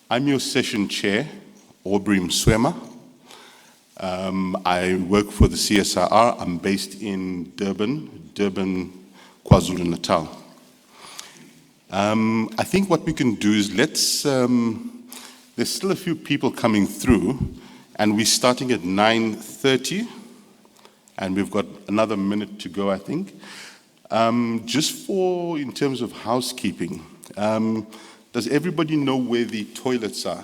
I'm your session chair, Aubrey Mswema. I work for the CSIR. I'm based in Durban, KwaZulu-Natal. I think what we can do is there's still a few people coming through, and we're starting at 9:30, and we've got another minute to go, I think. Just in terms of housekeeping, does everybody know where the toilets are?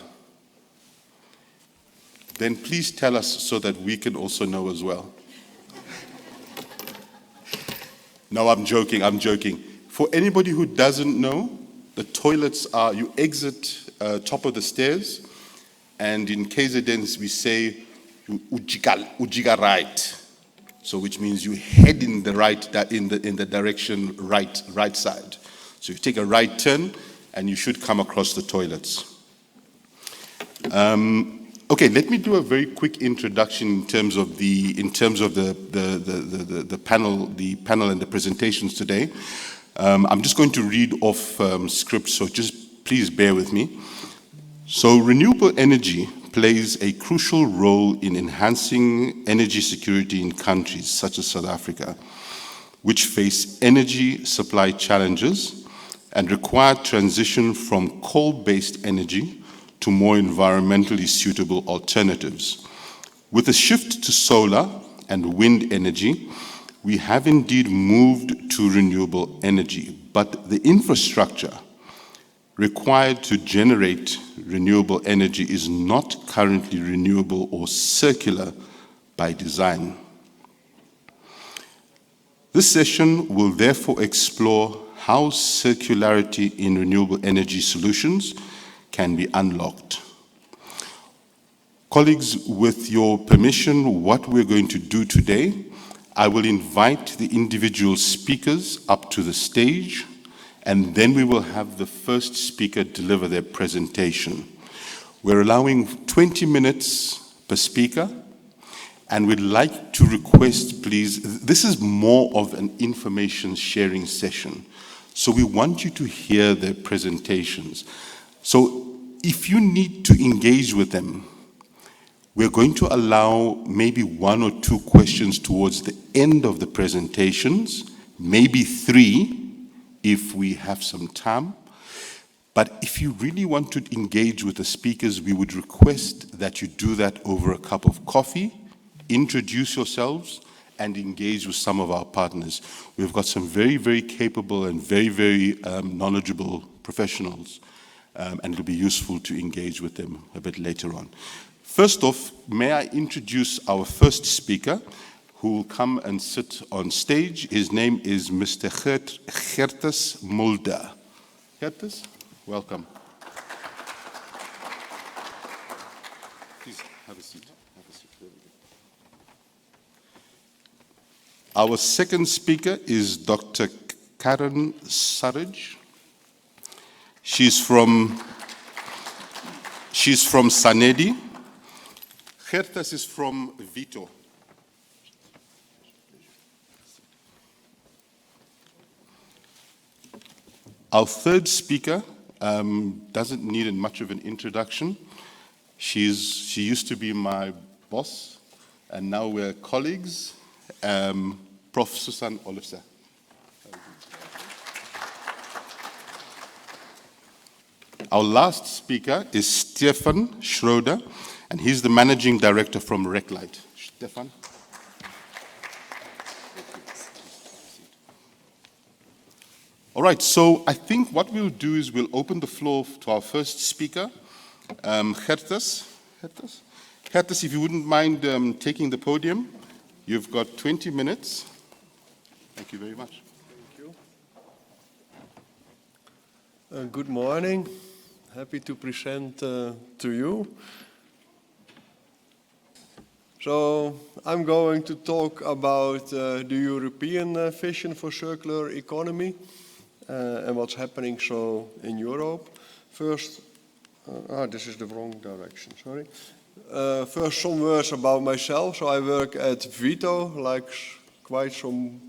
Then please tell us so that we can also know as well. No, I'm joking. For anybody who doesn't know, the toilets are, you exit top of the stairs, and in KZN we say, ujiga right. So which means you head in the direction right side. So you take a right turn, and you should come across the toilets. Okay, let me do a very quick introduction in terms of the panel and the presentations today. I'm just going to read off script, so just please bear with me. So renewable energy plays a crucial role in enhancing energy security in countries such as South Africa, which face energy supply challenges and require transition from coal-based energy to more environmentally suitable alternatives. With a shift to solar and wind energy, we have indeed moved to renewable energy, but the infrastructure required to generate renewable energy is not currently renewable or circular by design. This session will therefore explore how circularity in renewable energy solutions can be unlocked. Colleagues, with your permission, what we're going to do today, I will invite the individual speakers up to the stage, and then we will have the first speaker deliver their presentation. We're allowing 20 minutes per speaker, and we'd like to request, please, this is more of an information sharing session. So we want you to hear their presentations. So if you need to engage with them, we're going to allow maybe 1 or 2 questions towards the end of the presentations, maybe 3 if we have some time. But if you really want to engage with the speakers, we would request that you do that over a cup of coffee, introduce yourselves, and engage with some of our partners. We've got some very, very capable and very, very knowledgeable professionals, and it'll be useful to engage with them a bit later on. First off, may I introduce our first speaker, who will come and sit on stage. His name is Mr. Gertus Mulder. Gertus, welcome. Please have a seat. Our second speaker is Dr. Karen Surridge. She's from Sanedi. Gertus is from Vito. Our third speaker doesn't need much of an introduction. She used to be my boss, and now we're colleagues. Prof. Susan Olofse. Our last speaker is Stefan Schroeder, and he's the Managing Director from Reclight. Stefan. All right, so I think what we'll do is we'll open the floor to our first speaker, Gertus. Gertus, if you wouldn't mind taking the podium. You've got 20 minutes. Thank you very much. Thank you. Good morning. Happy to present to you. So I'm going to talk about the European vision for circular economy and what's happening in Europe. First, this is the wrong direction, sorry. First, some words about myself. So I work at Vito, like quite some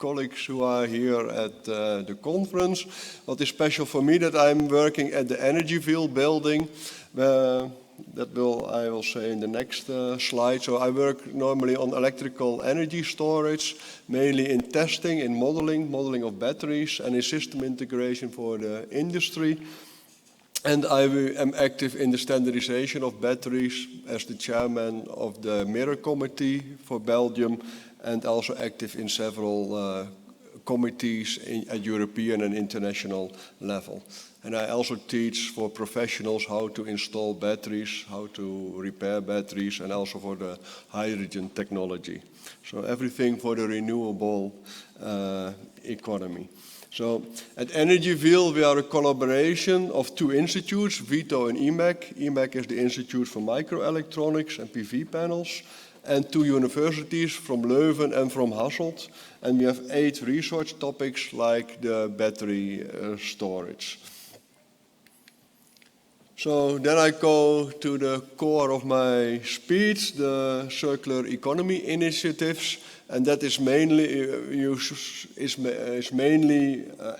colleagues who are here at the conference. What is special for me that I'm working at the Energyville building, I will say in the next slide. So I work normally on electrical energy storage, mainly in testing, in modeling of batteries, and in system integration for the industry. And I am active in the standardization of batteries as the chairman of the Mirror Committee for Belgium, and also active in several committees at European and international level. And I also teach for professionals how to install batteries, how to repair batteries, and also for the hydrogen technology. So everything for the renewable economy. So at Energyville, we are a collaboration of two institutes, VITO and EMAC. EMAC is the Institute for Microelectronics and PV panels, and two universities from Leuven and from Hasselt. And we have 8 research topics like the battery storage. So then I go to the core of my speech, the circular economy initiatives, and that is mainly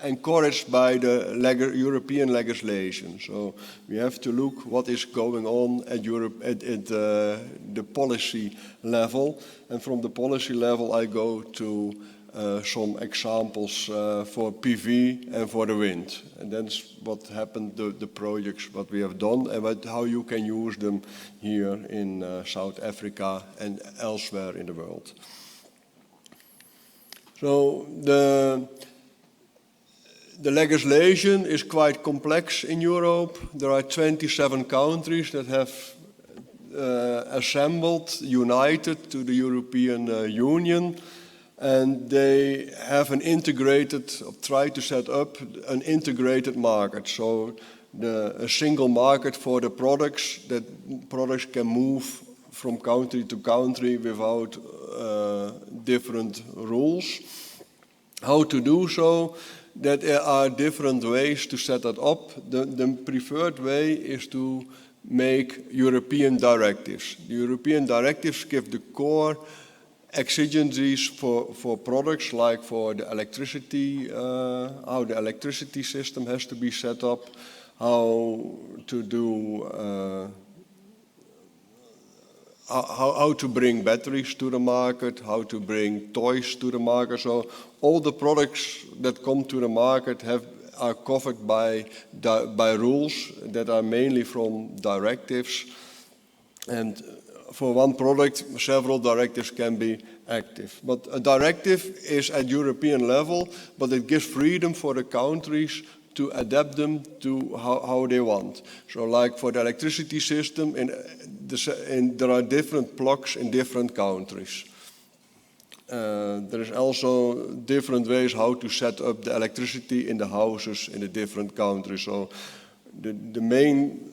encouraged by the European legislation. So we have to look what is going on at the policy level, and from the policy level I go to some examples for PV and for the wind. And that's what happened, the projects, what we have done, and how you can use them here in South Africa and elsewhere in the world. So the legislation is quite complex in Europe. There are 27 countries that have assembled, united to the European Union. And they have try to set up an integrated market. So a single market for the products, that products can move from country to country without different rules. How to do so? That there are different ways to set that up. The preferred way is to make European directives. The European directives give the core exigencies for products, like for the electricity, how the electricity system has to be set up, how to do, how to bring batteries to the market, how to bring toys to the market. So all the products that come to the market are covered by rules that are mainly from directives. And for one product, several directives can be active. But a directive is at European level, but it gives freedom for the countries to adapt them to how they want. So like for the electricity system, there are different blocks in different countries. There is also different ways how to set up the electricity in the houses in the different countries. So the main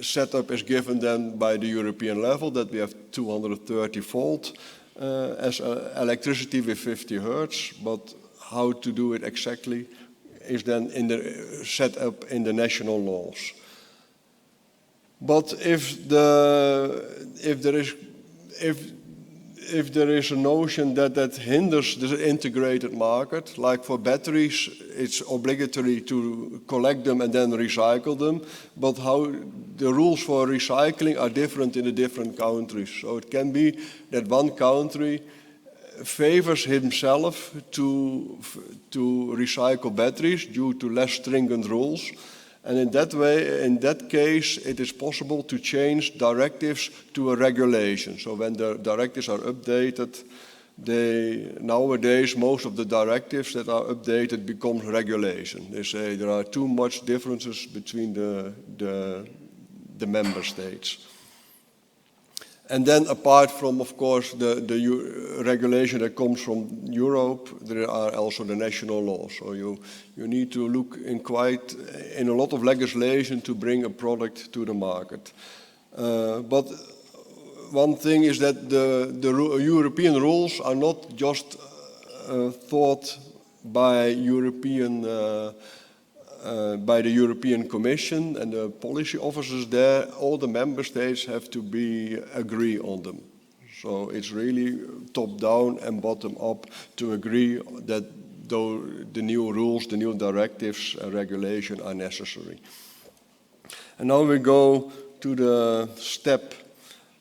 setup is given then by the European level, that we have 230 volt as electricity with 50 hertz, but how to do it exactly is then set up in the national laws. But if there is a notion that hinders the integrated market, like for batteries, it's obligatory to collect them and then recycle them, but how the rules for recycling are different in the different countries. So it can be that one country favors himself to recycle batteries due to less stringent rules. And in that case, it is possible to change directives to a regulation. So when the directives are updated, nowadays most of the directives that are updated become regulation. They say there are too much differences between the member states. And then apart from, of course, the regulation that comes from Europe, there are also the national laws. So you need to look in a lot of legislation to bring a product to the market. But one thing is that the European rules are not just thought by the European Commission and the policy officers there. All the member states have to agree on them. So it's really top down and bottom up to agree that the new rules, the new directives and regulation are necessary. And now we go to the step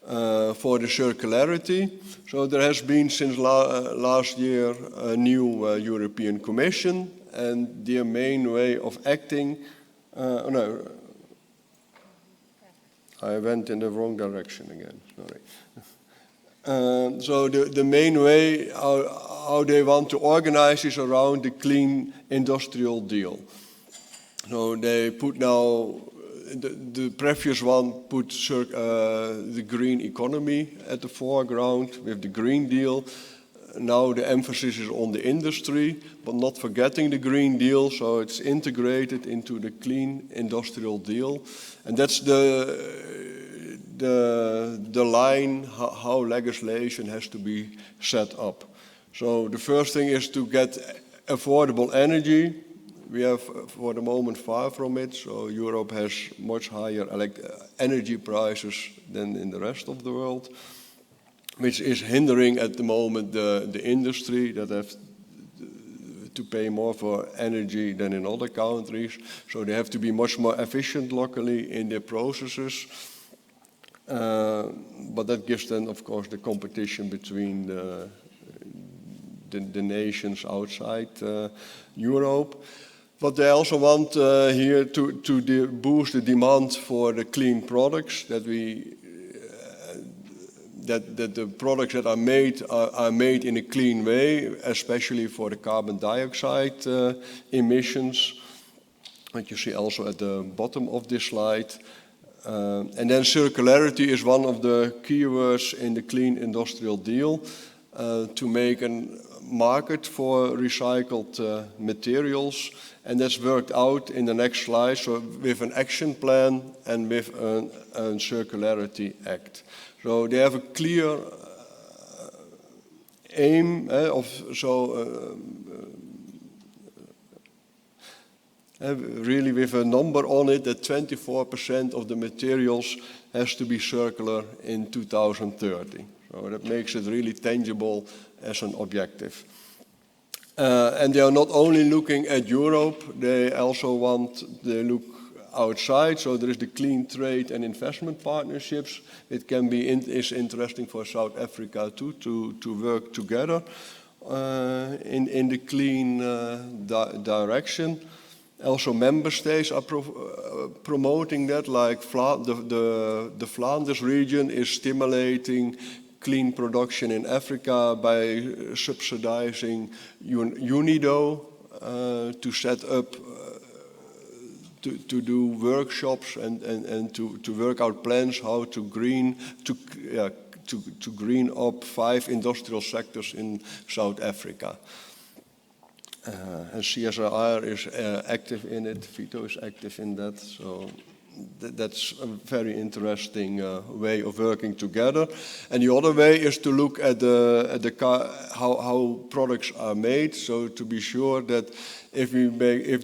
for the circularity. So there has been since last year a new European Commission, and their main way of acting, no, I went in the wrong direction again, sorry. So the main way how they want to organize is around the clean industrial deal. So they put now, the previous one put the green economy at the foreground with the Green Deal. Now the emphasis is on the industry, but not forgetting the Green Deal, so it's integrated into the clean industrial deal. And that's the line how legislation has to be set up. So the first thing is to get affordable energy. We have, for the moment, far from it. So Europe has much higher energy prices than in the rest of the world, which is hindering at the moment the industry that have to pay more for energy than in other countries. So they have to be much more efficient locally in their processes. But that gives then, of course, the competition between the nations outside Europe. But they also want here to boost the demand for the clean products, that the products that are made in a clean way, especially for the carbon dioxide emissions, that you see also at the bottom of this slide. And then circularity is one of the keywords in the Clean Industrial Deal, to make a market for recycled materials. And that's worked out in the next slide, so with an action plan and with a Circularity Act. So they have a clear aim really with a number on it, that 24% of the materials has to be circular in 2030. So that makes it really tangible as an objective. And they are not only looking at Europe, they also they look outside. So there is the clean trade and investment partnerships. It can be is interesting for South Africa too, to work together in the clean direction. Also, member states are promoting that, like the Flanders region is stimulating clean production in Africa by subsidizing UNIDO to set up, to do workshops and to work out plans how to green up 5 industrial sectors in South Africa. And CSIR is active in it, Vito is active in that, so that's a very interesting way of working together. And the other way is to look at how products are made, so to be sure that if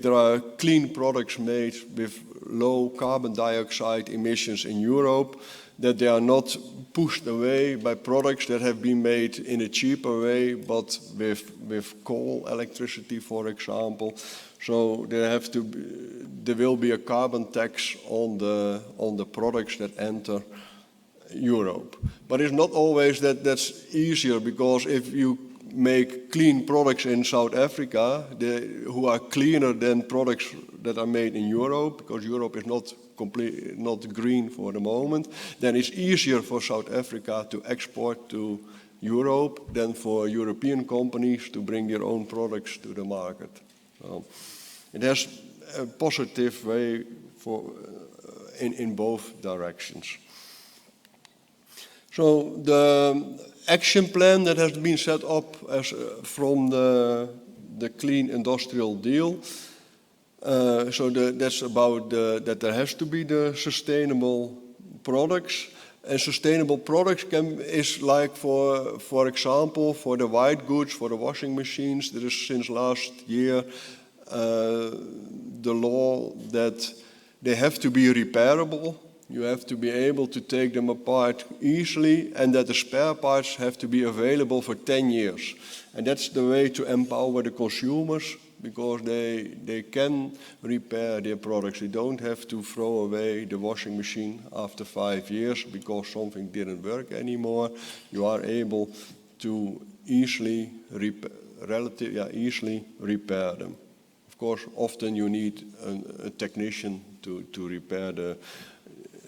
there are clean products made with low carbon dioxide emissions in Europe, that they are not pushed away by products that have been made in a cheaper way, but with coal electricity, for example. So there will be a carbon tax on the products that enter Europe. But it's not always that's easier, because if you make clean products in South Africa, who are cleaner than products that are made in Europe, because Europe is not green for the moment, then it's easier for South Africa to export to Europe than for European companies to bring their own products to the market. So it has a positive way in both directions. So the action plan that has been set up from the Clean Industrial Deal, that's about that there has to be the sustainable products. And sustainable products is like, for example, for the white goods, for the washing machines, there is since last year the law that they have to be repairable. You have to be able to take them apart easily, and that the spare parts have to be available for 10 years. And that's the way to empower the consumers, because they can repair their products. They don't have to throw away the washing machine after 5 years because something didn't work anymore. You are able to easily repair them. Of course, often you need a technician to repair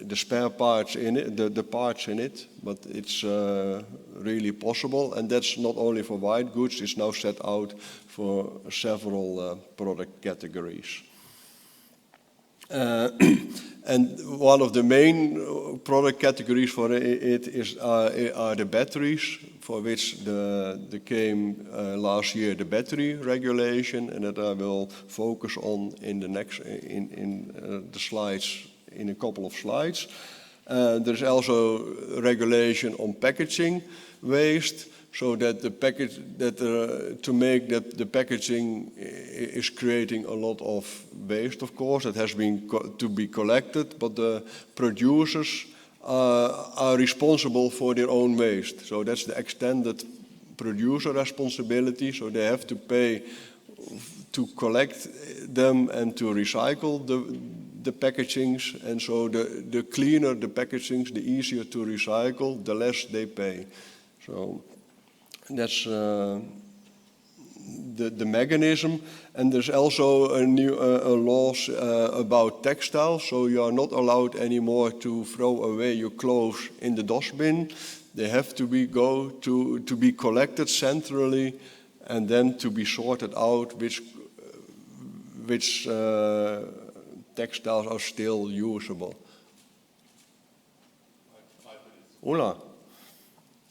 the spare parts in it, the parts in it, but it's really possible, and that's not only for white goods, it's now set out for several product categories. And one of the main product categories for it are the batteries, for which there came last year the battery regulation, and that I will focus on in the next the slides, in a couple of slides. There's also regulation on packaging waste, so that to make that the packaging is creating a lot of waste, of course, that has been to be collected, but the producers are responsible for their own waste. So that's the extended producer responsibility, so they have to pay to collect them and to recycle the packagings, and so the cleaner the packagings, the easier to recycle, the less they pay. So that's the mechanism. And there's also a new laws about textiles, so you are not allowed anymore to throw away your clothes in the dustbin. They have to be collected centrally, and then to be sorted out which textiles are still usable. Ola,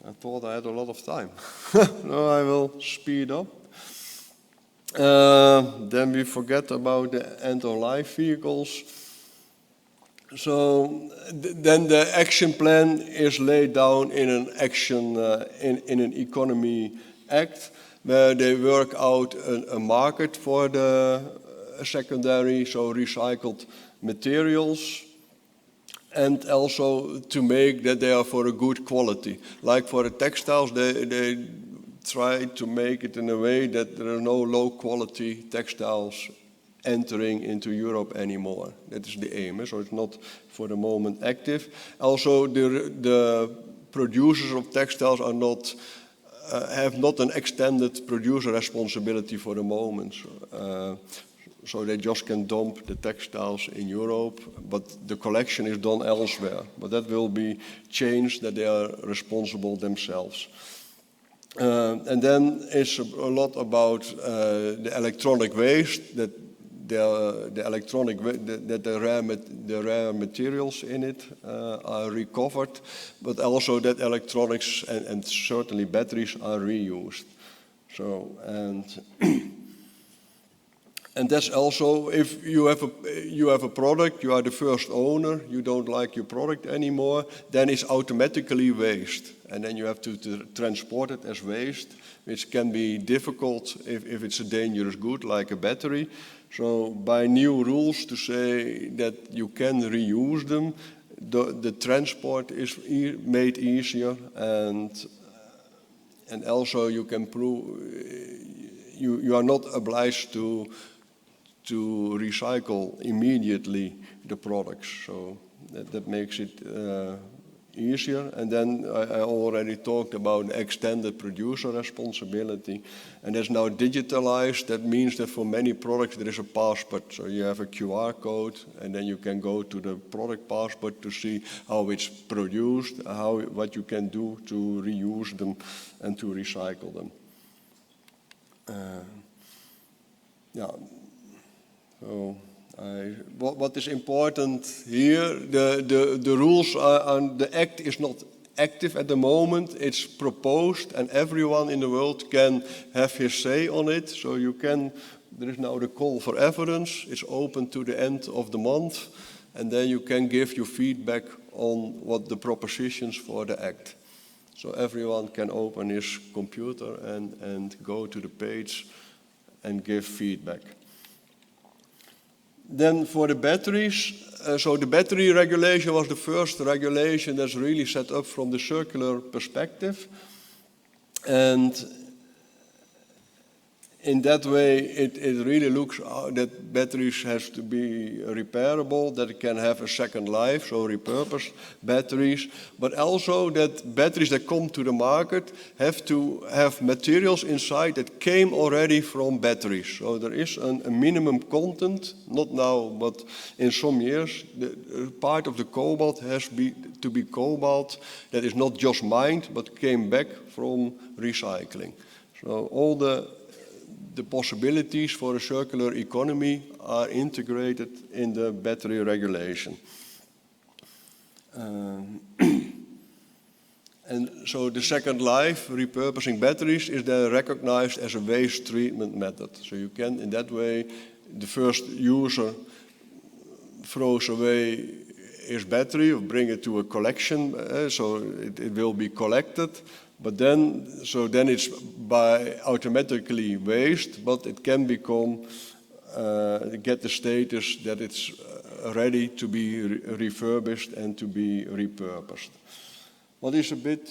I thought I had a lot of time. No, I will speed up. Then we forget about the end-of-life vehicles. So then the action plan is laid down in an action in an economy act, where they work out a market for the secondary, so recycled materials, and also to make that they are for a good quality. Like for the textiles, they try to make it in a way that there are no low quality textiles entering into Europe anymore. That is the aim, so it's not for the moment active. Also, the producers of textiles are not have not an extended producer responsibility for the moment. So they just can dump the textiles in Europe, but the collection is done elsewhere. But that will be changed, that they are responsible themselves. And then it's a lot about the electronic waste, that the rare materials in it are recovered, but also that electronics and certainly batteries are reused. So and that's also, if you have a product, you are the first owner, you don't like your product anymore, then it's automatically waste. And then you have to transport it as waste, which can be difficult if it's a dangerous good like a battery. So by new rules to say that you can reuse them, the transport is made easier, and also you can prove you are not obliged to recycle immediately the products, so that makes it easier. And then I already talked about extended producer responsibility, and that's now digitalized. That means that for many products there is a passport, so you have a QR code, and then you can go to the product passport to see how it's produced, what you can do to reuse them and to recycle them. So what is important here, the rules and the act is not active at the moment. It's proposed, and everyone in the world can have his say on it. So there is now the call for evidence. It's open to the end of the month, and then you can give your feedback on what the propositions for the act. So everyone can open his computer and go to the page and give feedback. Then for the batteries, so the battery regulation was the first regulation that's really set up from the circular perspective. And in that way, it really looks that batteries has to be repairable, that it can have a second life, so repurposed batteries, but also that batteries that come to the market have to have materials inside that came already from batteries. So there is a minimum content, not now, but in some years, part of the cobalt has to be cobalt that is not just mined, but came back from recycling. So all the possibilities for a circular economy are integrated in the battery regulation. And so the second life, repurposing batteries, is then recognized as a waste treatment method. So you can, in that way, the first user throws away his battery or bring it to a collection, so it will be collected. But then, so then it's by automatically waste, but it can become, get the status that it's ready to be refurbished and to be repurposed. What is a bit,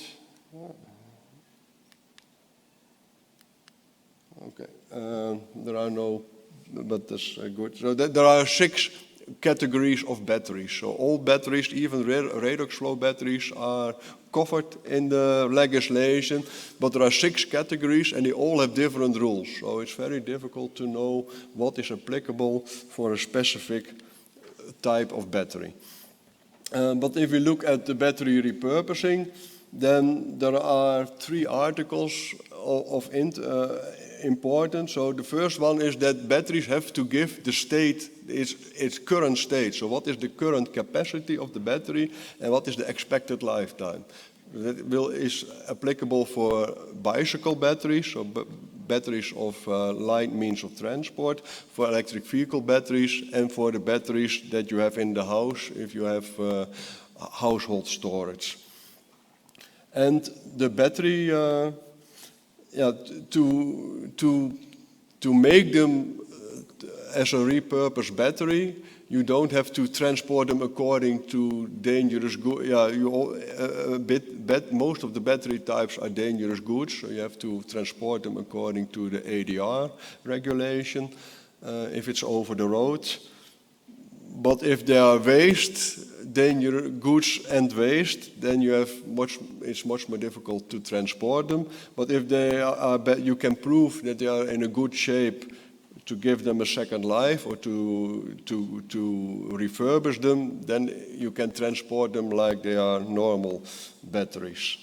okay, there are no, but that's good. So there are 6 categories of batteries. So all batteries, even redox flow batteries, are covered in the legislation, but there are 6 categories and they all have different rules. So it's very difficult to know what is applicable for a specific type of battery. But if we look at the battery repurposing, then there are 3 articles of importance. So the first one is that batteries have to give the state its current state. So what is the current capacity of the battery and what is the expected lifetime? That is applicable for bicycle batteries, so batteries of light means of transport, for electric vehicle batteries, and for the batteries that you have in the house if you have household storage. And the battery, to make them as a repurposed battery, you don't have to transport them according to dangerous goods. Most of the battery types are dangerous goods, so you have to transport them according to the ADR regulation if it's over the road. But if they are waste, dangerous goods and waste, then it's much more difficult to transport them. But if they are, you can prove that they are in a good shape to give them a second life or to refurbish them, then you can transport them like they are normal batteries.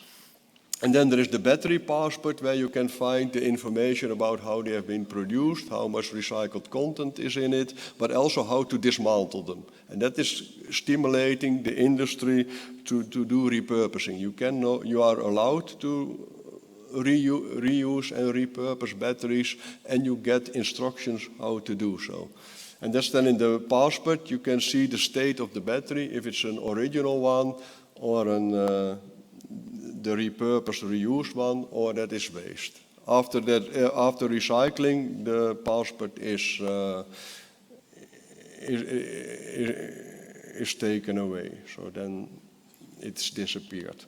And then there is the battery passport, where you can find the information about how they have been produced, how much recycled content is in it, but also how to dismantle them. And that is stimulating the industry to do repurposing. You are allowed to reuse and repurpose batteries, and you get instructions how to do so. And that's then in the passport, you can see the state of the battery, if it's an original one or the repurposed, reused one, or that is waste. After that, after recycling, the passport is taken away. So then it's disappeared.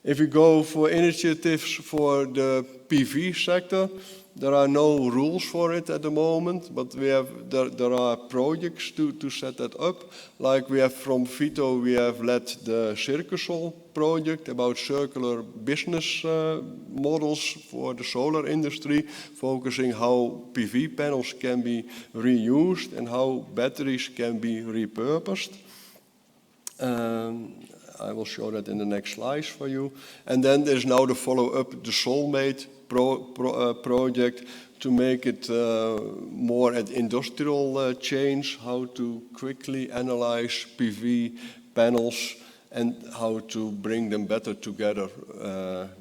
If we go for initiatives for the PV sector, there are no rules for it at the moment, but there are projects to set that up. Like we have from Vito, we have led the Circusol project about circular business models for the solar industry, focusing how PV panels can be reused and how batteries can be repurposed. I will show that in the next slides for you. And then there's now the follow-up, the Soulmate project, to make it more at industrial chains, how to quickly analyze PV panels and how to bring them better together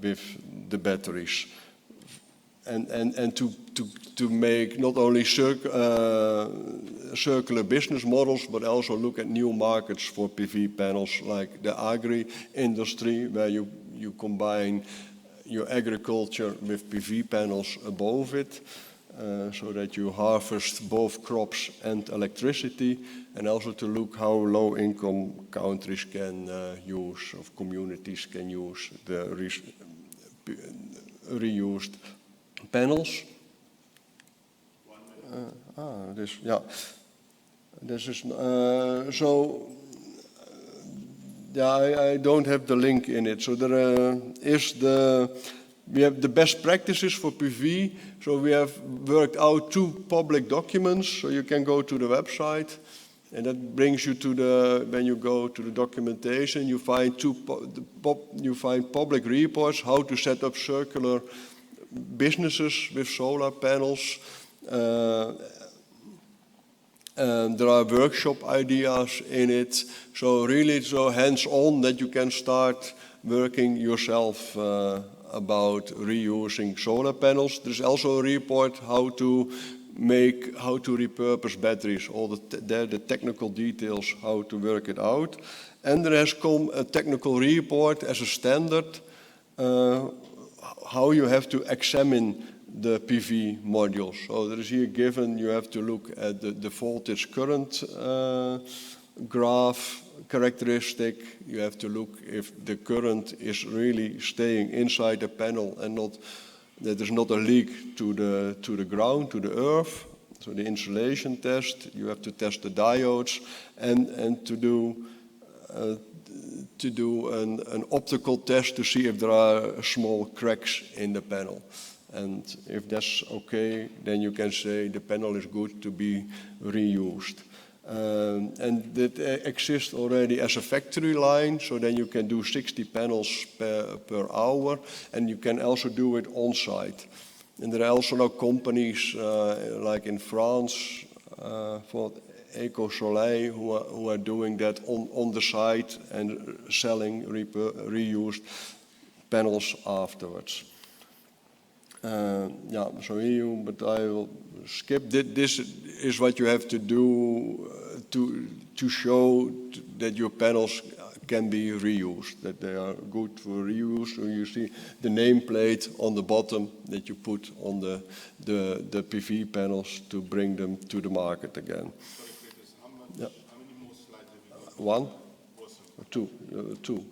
with the batteries. And to make not only circular business models, but also look at new markets for PV panels, like the agri-industry, where you combine your agriculture with PV panels above it. so that you harvest both crops and electricity, and also to look how low-income countries can use, or communities can use the reused panels. This is so. Yeah, I don't have the link in it. So there is we have the best practices for PV. So we have worked out 2 public documents. So you can go to the website, and that brings you to when you go to the documentation, you find you find public reports how to set up circular businesses with solar panels. There are workshop ideas in it, so really so hands-on that you can start working yourself about reusing solar panels. There's also a report how to repurpose batteries, all the technical details, how to work it out. And there has come a technical report as a standard, how you have to examine the PV modules. So there is here given, you have to look at the voltage current graph characteristic. You have to look if the current is really staying inside the panel and not that there's not a leak to the ground, to the earth. So the insulation test, you have to test the diodes and to do an optical test to see if there are small cracks in the panel. And if that's okay, then you can say the panel is good to be reused. And that exists already as a factory line, so then you can do 60 panels per hour, and you can also do it on site. And there are also now companies like in France for Eco Soleil who are doing that on the site and selling reused panels afterwards. So here, but I will skip. This is what you have to do to show that your panels can be reused, that they are good for reuse. So you see the nameplate on the bottom that you put on the PV panels to bring them to the market again. Sorry, how many more slides have you got? 1? Awesome. 2.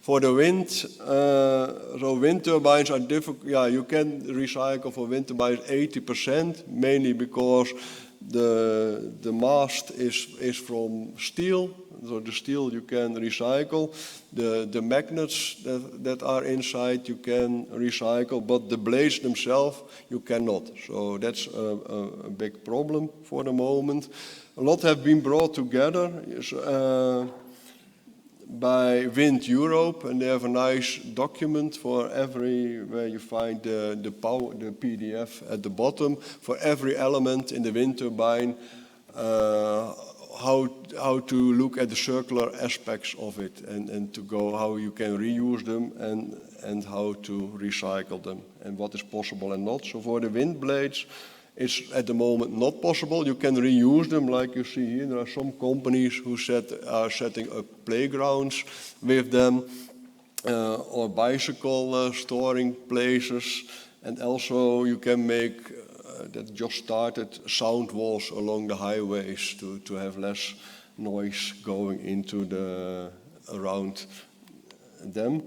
For the wind, so wind turbines are difficult. Yeah, you can recycle for wind turbines 80%, mainly because the mast is from steel. So the steel you can recycle. The magnets that are inside you can recycle, but the blades themselves you cannot. So that's a big problem for the moment. A lot have been brought together by Wind Europe, and they have a nice document for where you find the PDF at the bottom for every element in the wind turbine, how to look at the circular aspects of it and to go how you can reuse them and how to recycle them and what is possible and not. So for the wind blades, it's at the moment not possible. You can reuse them, like you see here. There are some companies who are setting up playgrounds with them, or bicycle storing places. And also you can make, that just started, sound walls along the highways to have less noise going into around them.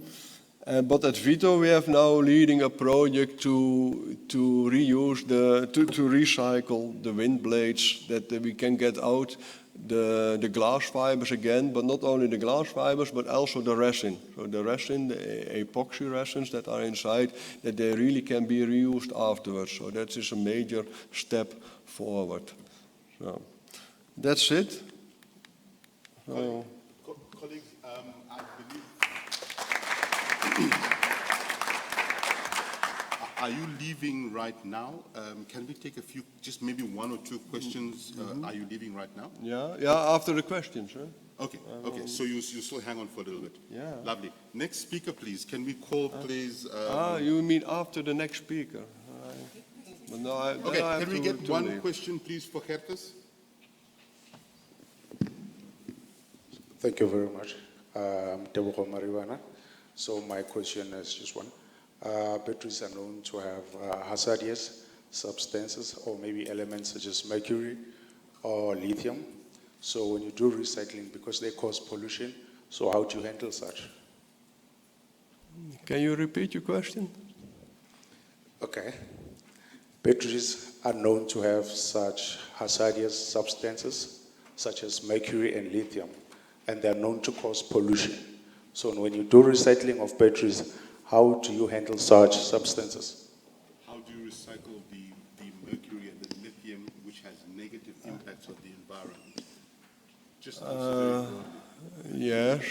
But at Vito, we have now leading a project to reuse to recycle the wind blades, that we can get out the glass fibers again, but not only the glass fibers, but also the resin. So the resin, the epoxy resins that are inside, that they really can be reused afterwards. So that is a major step forward. So that's it. So, colleagues, I believe. Are you leaving right now? Can we take a few, just maybe 1 or 2 questions? Are you leaving right now? Yeah, after the questions. Huh? Okay. So you still hang on for a little bit. Yeah. Lovely. Next speaker, please. Can we call, please? You mean after the next speaker? Okay. Can we get one question, please, for Gertes? Thank you very much. Deborah Marijuana. So my question is just one. Batteries are known to have hazardous substances or maybe elements such as mercury or lithium. So when you do recycling, because they cause pollution, so how do you handle such? Can you repeat your question? Okay. Batteries are known to have such hazardous substances such as mercury and lithium, and they're known to cause pollution. So when you do recycling of batteries, how do you handle such substances? How do you recycle the mercury and the lithium, which has negative impacts on the environment? Just answer Yes.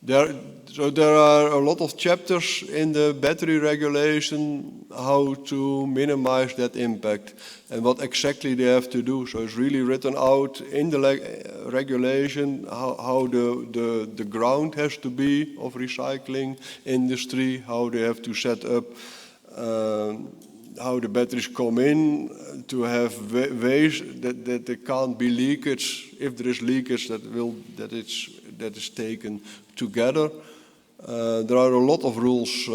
There are a lot of chapters in the battery regulation how to minimize that impact and what exactly they have to do. So it's really written out in the regulation how the ground has to be of recycling industry, how they have to set up, how the batteries come in to have ways that there can't be leakage. If there is leakage, that is taken together. There are a lot of rules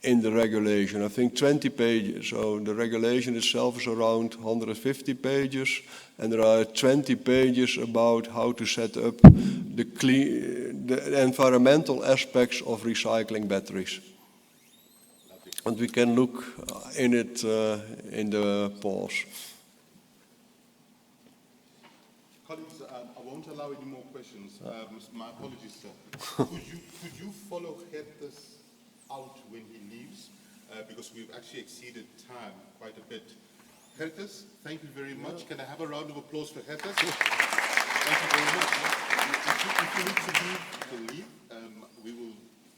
in the regulation. I think 20 pages. So the regulation itself is around 150 pages, and there are 20 pages about how to set up the environmental aspects of recycling batteries. And we can look in it in the pause. Colleagues, I won't allow any more questions. My apologies, sir. Could you follow Gertes out when he leaves? Because we've actually exceeded time quite a bit. Gertes, thank you very much. Can I have a round of applause for Gertes? Thank you very much. If you need to leave, we will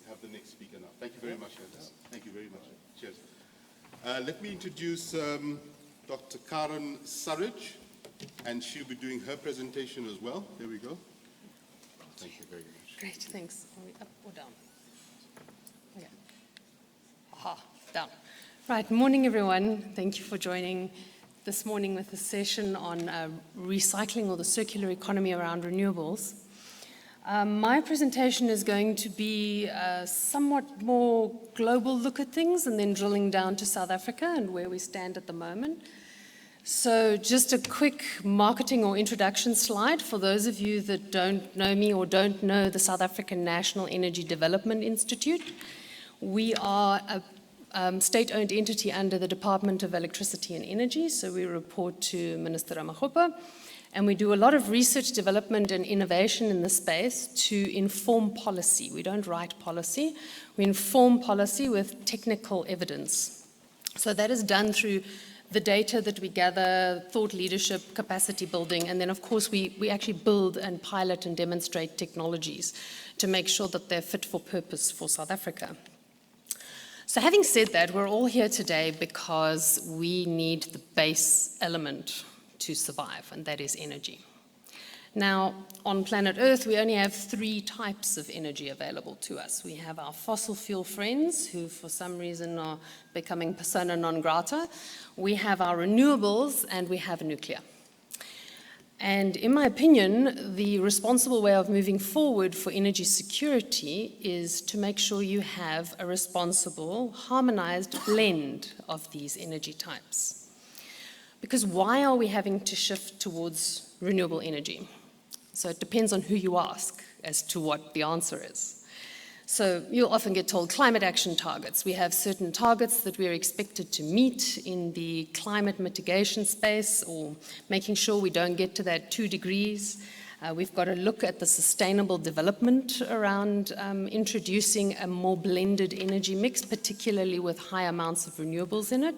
have the next speaker now. Thank you very much, Gertes. Thank you very much. Cheers. Let me introduce Dr. Karen Surridge, and she'll be doing her presentation as well. There we go. Thank you very much. Great, thanks. Are we up or down? Okay. Aha, down. Right, morning everyone. Thank you for joining this morning with a session on recycling or the circular economy around renewables. My presentation is going to be a somewhat more global look at things and then drilling down to South Africa and where we stand at the moment. So just a quick marketing or introduction slide for those of you that don't know me or don't know the South African National Energy Development Institute. We are a state-owned entity under the Department of Electricity and Energy, so we report to Minister Ramaphosa. And we do a lot of research, development, and innovation in the space to inform policy. We don't write policy. We inform policy with technical evidence. So that is done through the data that we gather, thought leadership, capacity building, and then, of course, we actually build and pilot and demonstrate technologies to make sure that they're fit for purpose for South Africa. So having said that, we're all here today because we need the base element to survive, and that is energy. Now, on planet Earth, we only have 3 types of energy available to us. We have our fossil fuel friends, who for some reason are becoming persona non grata. We have our renewables, and we have nuclear. And in my opinion, the responsible way of moving forward for energy security is to make sure you have a responsible, harmonized blend of these energy types. Because why are we having to shift towards renewable energy? So it depends on who you ask as to what the answer is. So you'll often get told climate action targets. We have certain targets that we're expected to meet in the climate mitigation space, or making sure we don't get to that 2 degrees. We've got to look at the sustainable development around introducing a more blended energy mix, particularly with high amounts of renewables in it.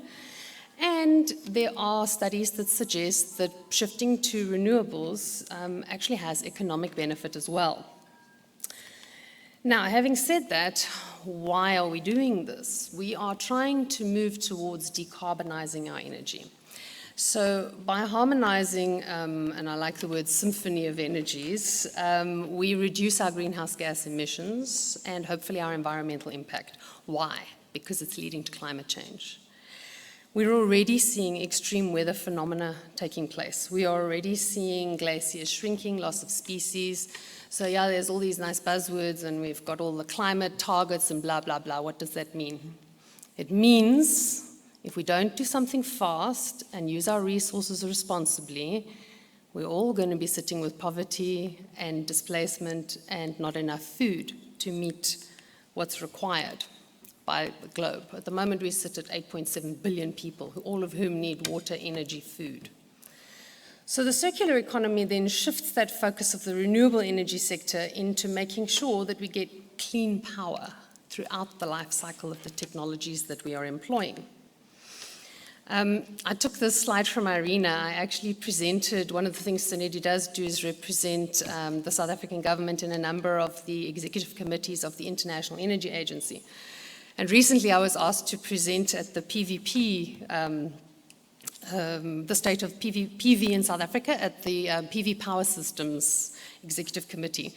And there are studies that suggest that shifting to renewables actually has economic benefit as well. Now, having said that, why are we doing this? We are trying to move towards decarbonizing our energy. So by harmonizing, and I like the word symphony of energies, we reduce our greenhouse gas emissions and hopefully our environmental impact. Why? Because it's leading to climate change. We're already seeing extreme weather phenomena taking place. We are already seeing glaciers shrinking, loss of species. So yeah, there's all these nice buzzwords, and we've got all the climate targets and blah, blah, blah. What does that mean? It means if we don't do something fast and use our resources responsibly, we're all going to be sitting with poverty and displacement and not enough food to meet what's required by the globe. At the moment, we sit at 8.7 billion people, all of whom need water, energy, food. So the circular economy then shifts that focus of the renewable energy sector into making sure that we get clean power throughout the life cycle of the technologies that we are employing. I took this slide from Irina. I actually presented, one of the things Sanedi does do is represent the South African government in a number of the executive committees of the International Energy Agency. And recently I was asked to present at the PVP, the state of PV in South Africa at the PV Power Systems Executive Committee.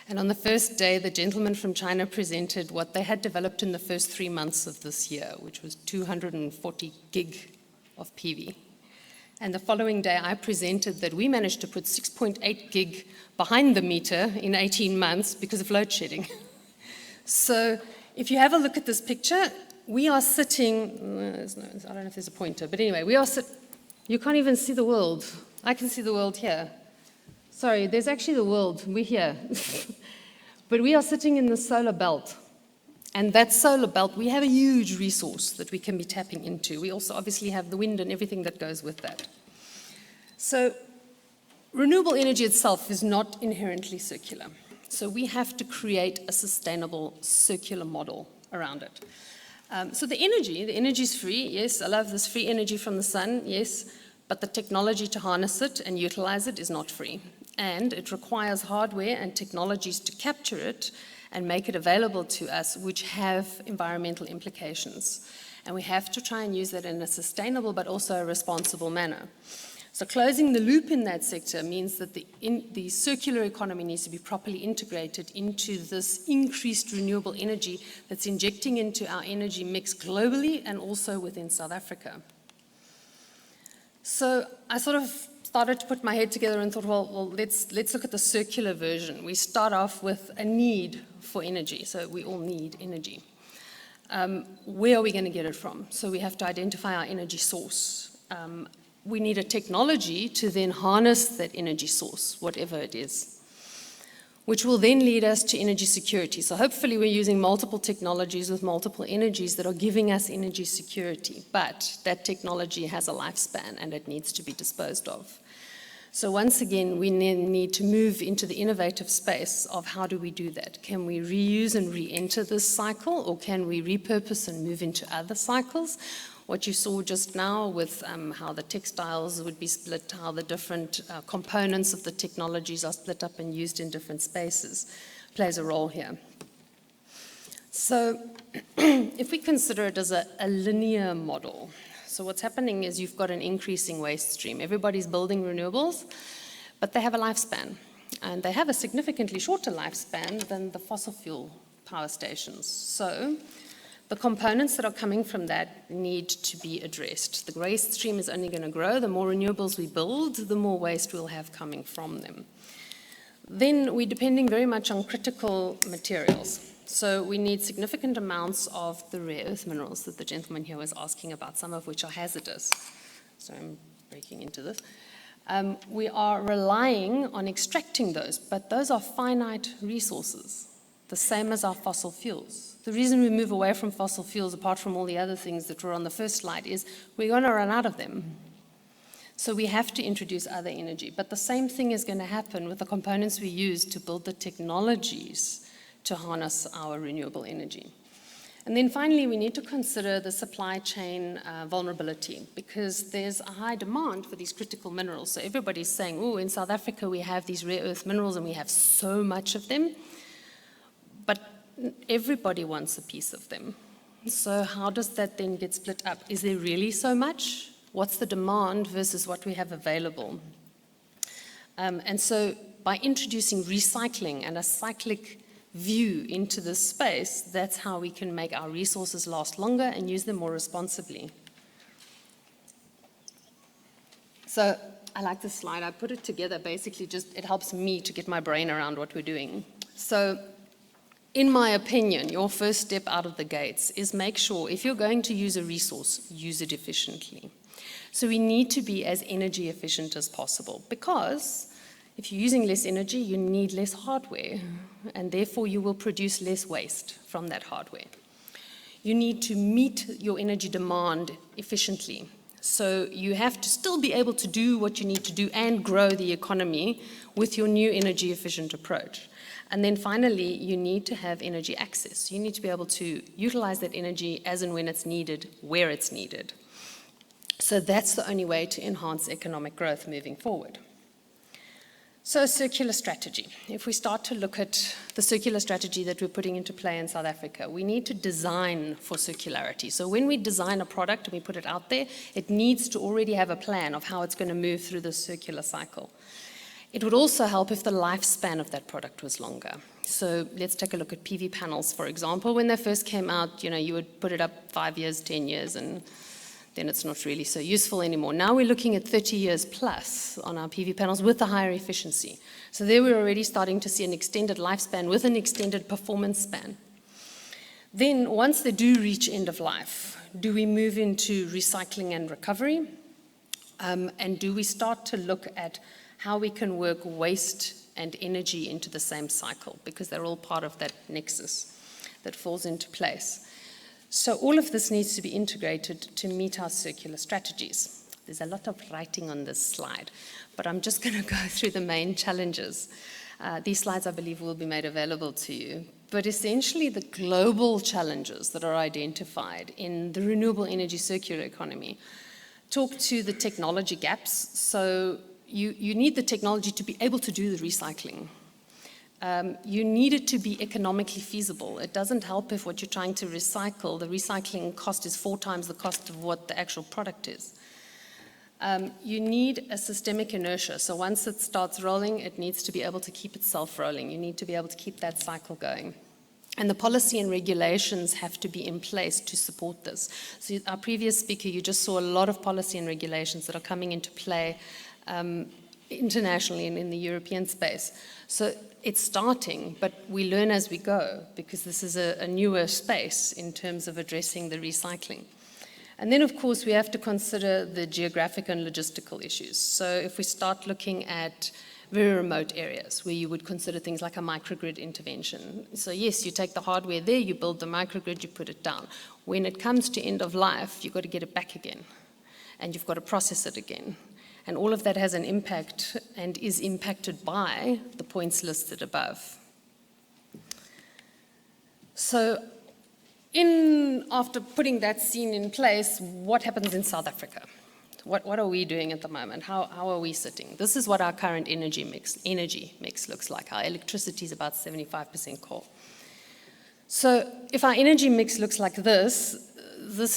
And on the first day, the gentleman from China presented what they had developed in the first 3 months of this year, which was 240 gig of PV. And the following day, I presented that we managed to put 6.8 gig behind the meter in 18 months because of load shedding. So if you have a look at this picture, we are sitting, I don't know if there's a pointer, but anyway, you can't even see the world. I can see the world here. Sorry, there's actually the world, we're here. But we are sitting in the solar belt. And that solar belt, we have a huge resource that we can be tapping into. We also obviously have the wind and everything that goes with that. So renewable energy itself is not inherently circular. So we have to create a sustainable circular model around it. So the energy is free, yes, I love this free energy from the sun, yes, but the technology to harness it and utilize it is not free. And it requires hardware and technologies to capture it and make it available to us, which have environmental implications. And we have to try and use that in a sustainable but also a responsible manner. So closing the loop in that sector means that the circular economy needs to be properly integrated into this increased renewable energy that's injecting into our energy mix globally and also within South Africa. So I sort of started to put my head together and thought, well, let's look at the circular version. We start off with a need for energy, so we all need energy. Where are we going to get it from? So we have to identify our energy source. We need a technology to then harness that energy source, whatever it is, which will then lead us to energy security. So hopefully we're using multiple technologies with multiple energies that are giving us energy security, but that technology has a lifespan and it needs to be disposed of. So once again, we need to move into the innovative space of how do we do that? Can we reuse and re-enter this cycle, or can we repurpose and move into other cycles? What you saw just now with how the textiles would be split, how the different components of the technologies are split up and used in different spaces, plays a role here. So if we consider it as a linear model, so what's happening is you've got an increasing waste stream. Everybody's building renewables, but they have a lifespan. And they have a significantly shorter lifespan than the fossil fuel power stations. So the components that are coming from that need to be addressed. The waste stream is only going to grow. The more renewables we build, the more waste we'll have coming from them. Then we're depending very much on critical materials. So we need significant amounts of the rare earth minerals that the gentleman here was asking about, some of which are hazardous. So I'm breaking into this. We are relying on extracting those, but those are finite resources, the same as our fossil fuels. The reason we move away from fossil fuels, apart from all the other things that were on the first slide, is we're going to run out of them. So we have to introduce other energy. But the same thing is going to happen with the components we use to build the technologies to harness our renewable energy. And then finally, we need to consider the supply chain vulnerability, because there's a high demand for these critical minerals. So everybody's saying, oh, in South Africa, we have these rare earth minerals and we have so much of them. But everybody wants a piece of them. So how does that then get split up? Is there really so much? What's the demand versus what we have available? And so by introducing recycling and a cyclic view into this space, that's how we can make our resources last longer and use them more responsibly. So I like this slide. I put it together basically just, it helps me to get my brain around what we're doing. So in my opinion, your first step out of the gates is make sure if you're going to use a resource, use it efficiently. So we need to be as energy efficient as possible, because if you're using less energy, you need less hardware, and therefore you will produce less waste from that hardware. You need to meet your energy demand efficiently. So you have to still be able to do what you need to do and grow the economy with your new energy efficient approach. And then finally, you need to have energy access. You need to be able to utilize that energy as and when it's needed, where it's needed. So that's the only way to enhance economic growth moving forward. So circular strategy. If we start to look at the circular strategy that we're putting into play in South Africa, we need to design for circularity. So when we design a product and we put it out there, it needs to already have a plan of how it's going to move through the circular cycle. It would also help if the lifespan of that product was longer. So let's take a look at PV panels, for example. When they first came out, you would put it up 5 years, 10 years, and then it's not really so useful anymore. Now we're looking at 30 years plus on our PV panels with a higher efficiency. So there we're already starting to see an extended lifespan with an extended performance span. Then once they do reach end of life, do we move into recycling and recovery? And do we start to look at how we can work waste and energy into the same cycle, because they're all part of that nexus that falls into place. So all of this needs to be integrated to meet our circular strategies. There's a lot of writing on this slide, but I'm just going to go through the main challenges. These slides, I believe, will be made available to you. But essentially, the global challenges that are identified in the renewable energy circular economy talk to the technology gaps. So you need the technology to be able to do the recycling. You need it to be economically feasible. It doesn't help if what you're trying to recycle, the recycling cost is 4 times the cost of what the actual product is. You need a systemic inertia. So once it starts rolling, it needs to be able to keep itself rolling. You need to be able to keep that cycle going. And the policy and regulations have to be in place to support this. So our previous speaker, you just saw a lot of policy and regulations that are coming into play internationally and in the European space. So it's starting, but we learn as we go, because this is a newer space in terms of addressing the recycling. And then, of course, we have to consider the geographic and logistical issues. So if we start looking at very remote areas where you would consider things like a microgrid intervention. So yes, you take the hardware there, you build the microgrid, you put it down. When it comes to end of life, you've got to get it back again, and you've got to process it again. And all of that has an impact and is impacted by the points listed above. So after putting that scene in place, what happens in South Africa? What are we doing at the moment? How are we sitting? This is what our current energy mix looks like. Our electricity is about 75% coal. So if our energy mix looks like this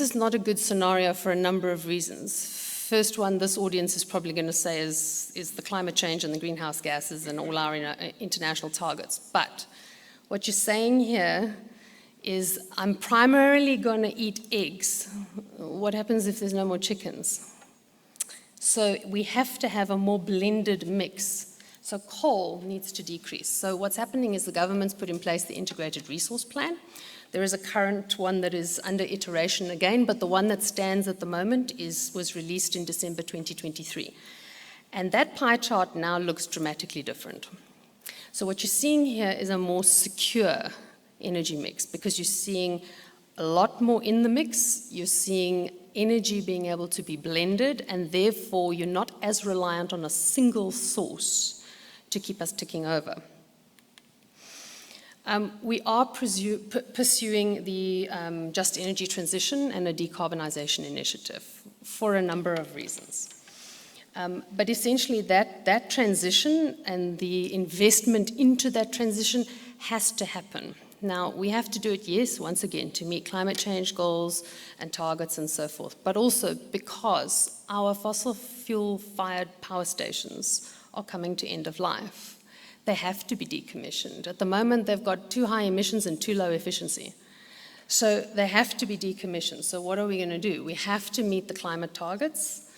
is not a good scenario for a number of reasons. First one, this audience is probably going to say is the climate change and the greenhouse gases and all our international targets. But what you're saying here is, I'm primarily going to eat eggs. What happens if there's no more chickens? So we have to have a more blended mix. So coal needs to decrease. So what's happening is the government's put in place the integrated resource plan. There is a current one that is under iteration again, but the one that stands at the moment was released in December 2023. And that pie chart now looks dramatically different. So what you're seeing here is a more secure energy mix, because you're seeing a lot more in the mix. You're seeing energy being able to be blended, and therefore you're not as reliant on a single source to keep us ticking over. We are pursuing the Just Energy Transition and a decarbonisation initiative for a number of reasons. But essentially that transition and the investment into that transition has to happen. Now, we have to do it, yes, once again, to meet climate change goals and targets and so forth, but also because our fossil fuel-fired power stations are coming to end of life. They have to be decommissioned. At the moment, they've got too high emissions and too low efficiency. So they have to be decommissioned. So what are we going to do? We have to meet the climate targets.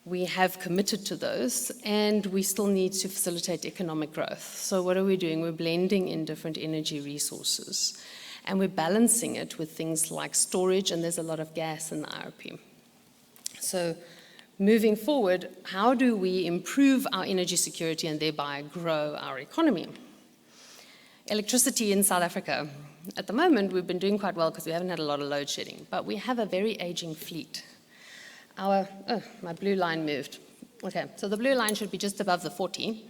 We have committed to those, and we still need to facilitate economic growth. So what are we doing? We're blending in different energy resources, and we're balancing it with things like storage, and there's a lot of gas in the IRP. So moving forward, how do we improve our energy security and thereby grow our economy? Electricity in South Africa. At the moment, we've been doing quite well because we haven't had a lot of load shedding, but we have a very aging fleet. My blue line moved. Okay, so the blue line should be just above the 40,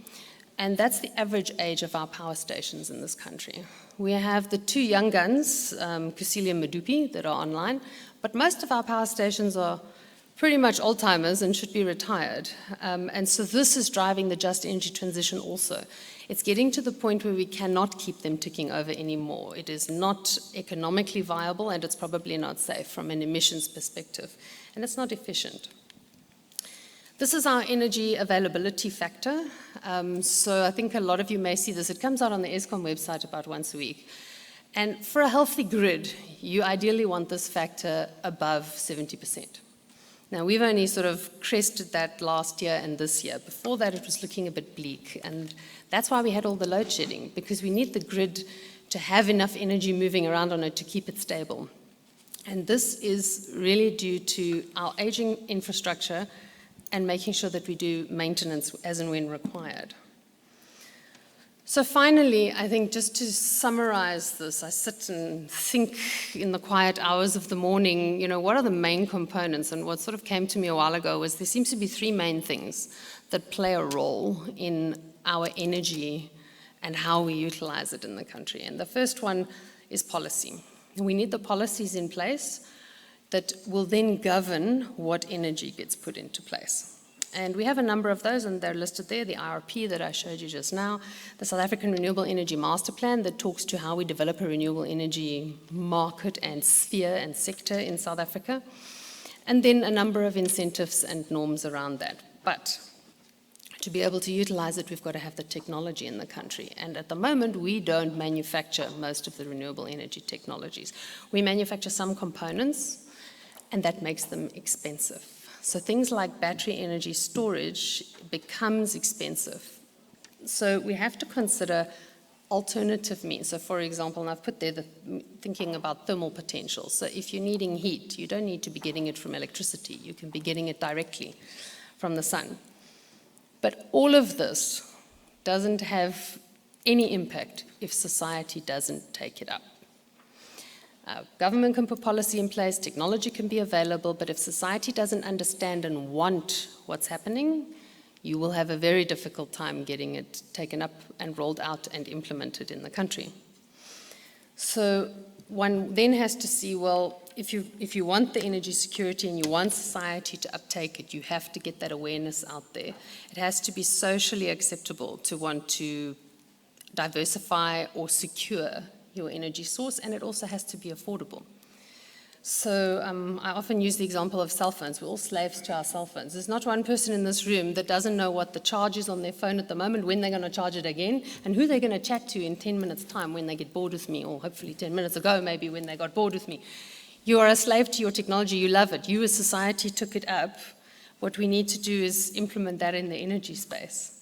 and that's the average age of our power stations in this country. We have the two young guns, Kusile and Medupi, that are online, but most of our power stations are pretty much old-timers and should be retired. And so this is driving the just energy transition also. It's getting to the point where we cannot keep them ticking over anymore. It is not economically viable, and it's probably not safe from an emissions perspective, and it's not efficient. This is our energy availability factor. So I think a lot of you may see this. It comes out on the Eskom website about once a week. And for a healthy grid, you ideally want this factor above 70%. Now, we've only sort of crested that last year and this year. Before that, it was looking a bit bleak, and that's why we had all the load shedding, because we need the grid to have enough energy moving around on it to keep it stable. And this is really due to our aging infrastructure and making sure that we do maintenance as and when required. So finally, I think just to summarize this, I sit and think in the quiet hours of the morning, what are the main components? And what sort of came to me a while ago was there seems to be three main things that play a role in our energy and how we utilize it in the country. And the first one is policy. We need the policies in place that will then govern what energy gets put into place. And we have a number of those, and they're listed there, the IRP that I showed you just now, the South African Renewable Energy Master Plan that talks to how we develop a renewable energy market and sphere and sector in South Africa, and then a number of incentives and norms around that. But to be able to utilize it, we've got to have the technology in the country. And at the moment, we don't manufacture most of the renewable energy technologies. We manufacture some components, and that makes them expensive. So things like battery energy storage becomes expensive. So we have to consider alternative means. So for example, and I've put there thinking about thermal potential. So if you're needing heat, you don't need to be getting it from electricity. You can be getting it directly from the sun. But all of this doesn't have any impact if society doesn't take it up. Government can put policy in place, technology can be available, but if society doesn't understand and want what's happening, you will have a very difficult time getting it taken up and rolled out and implemented in the country. So one then has to see, well, if you want the energy security and you want society to uptake it, you have to get that awareness out there. It has to be socially acceptable to want to diversify or secure your energy source, and it also has to be affordable. So I often use the example of cell phones. We're all slaves to our cell phones. There's not one person in this room that doesn't know what the charge is on their phone at the moment, when they're going to charge it again, and who they're going to chat to in 10 minutes' time when they get bored with me, or hopefully 10 minutes ago maybe when they got bored with me. You are a slave to your technology. You love it. You as society took it up. What we need to do is implement that in the energy space.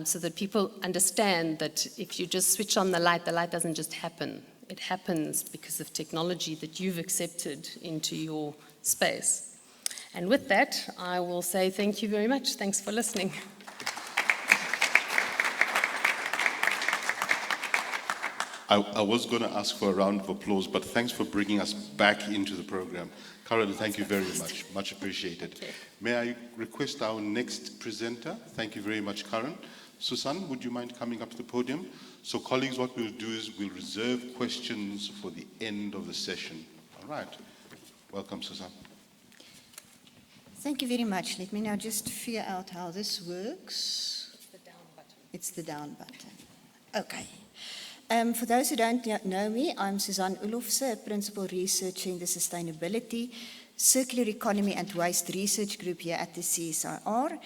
So that people understand that if you just switch on the light doesn't just happen. It happens because of technology that you've accepted into your space. And with that, I will say thank you very much. Thanks for listening. I was going to ask for a round of applause, but thanks for bringing us back into the program. Karen, thank you very much. Much appreciated. Okay. May I request our next presenter? Thank you very much, Karen. Susan, would you mind coming up to the podium? So colleagues, what we'll do is we'll reserve questions for the end of the session. All right. Welcome, Susan. Thank you very much. Let me now just figure out how this works. It's the down button. It's the down button. Okay. For those who don't know me, I'm Suzanne Ulofse, Principal Researcher in the Sustainability, Circular Economy and Waste Research Group here at the CSIR.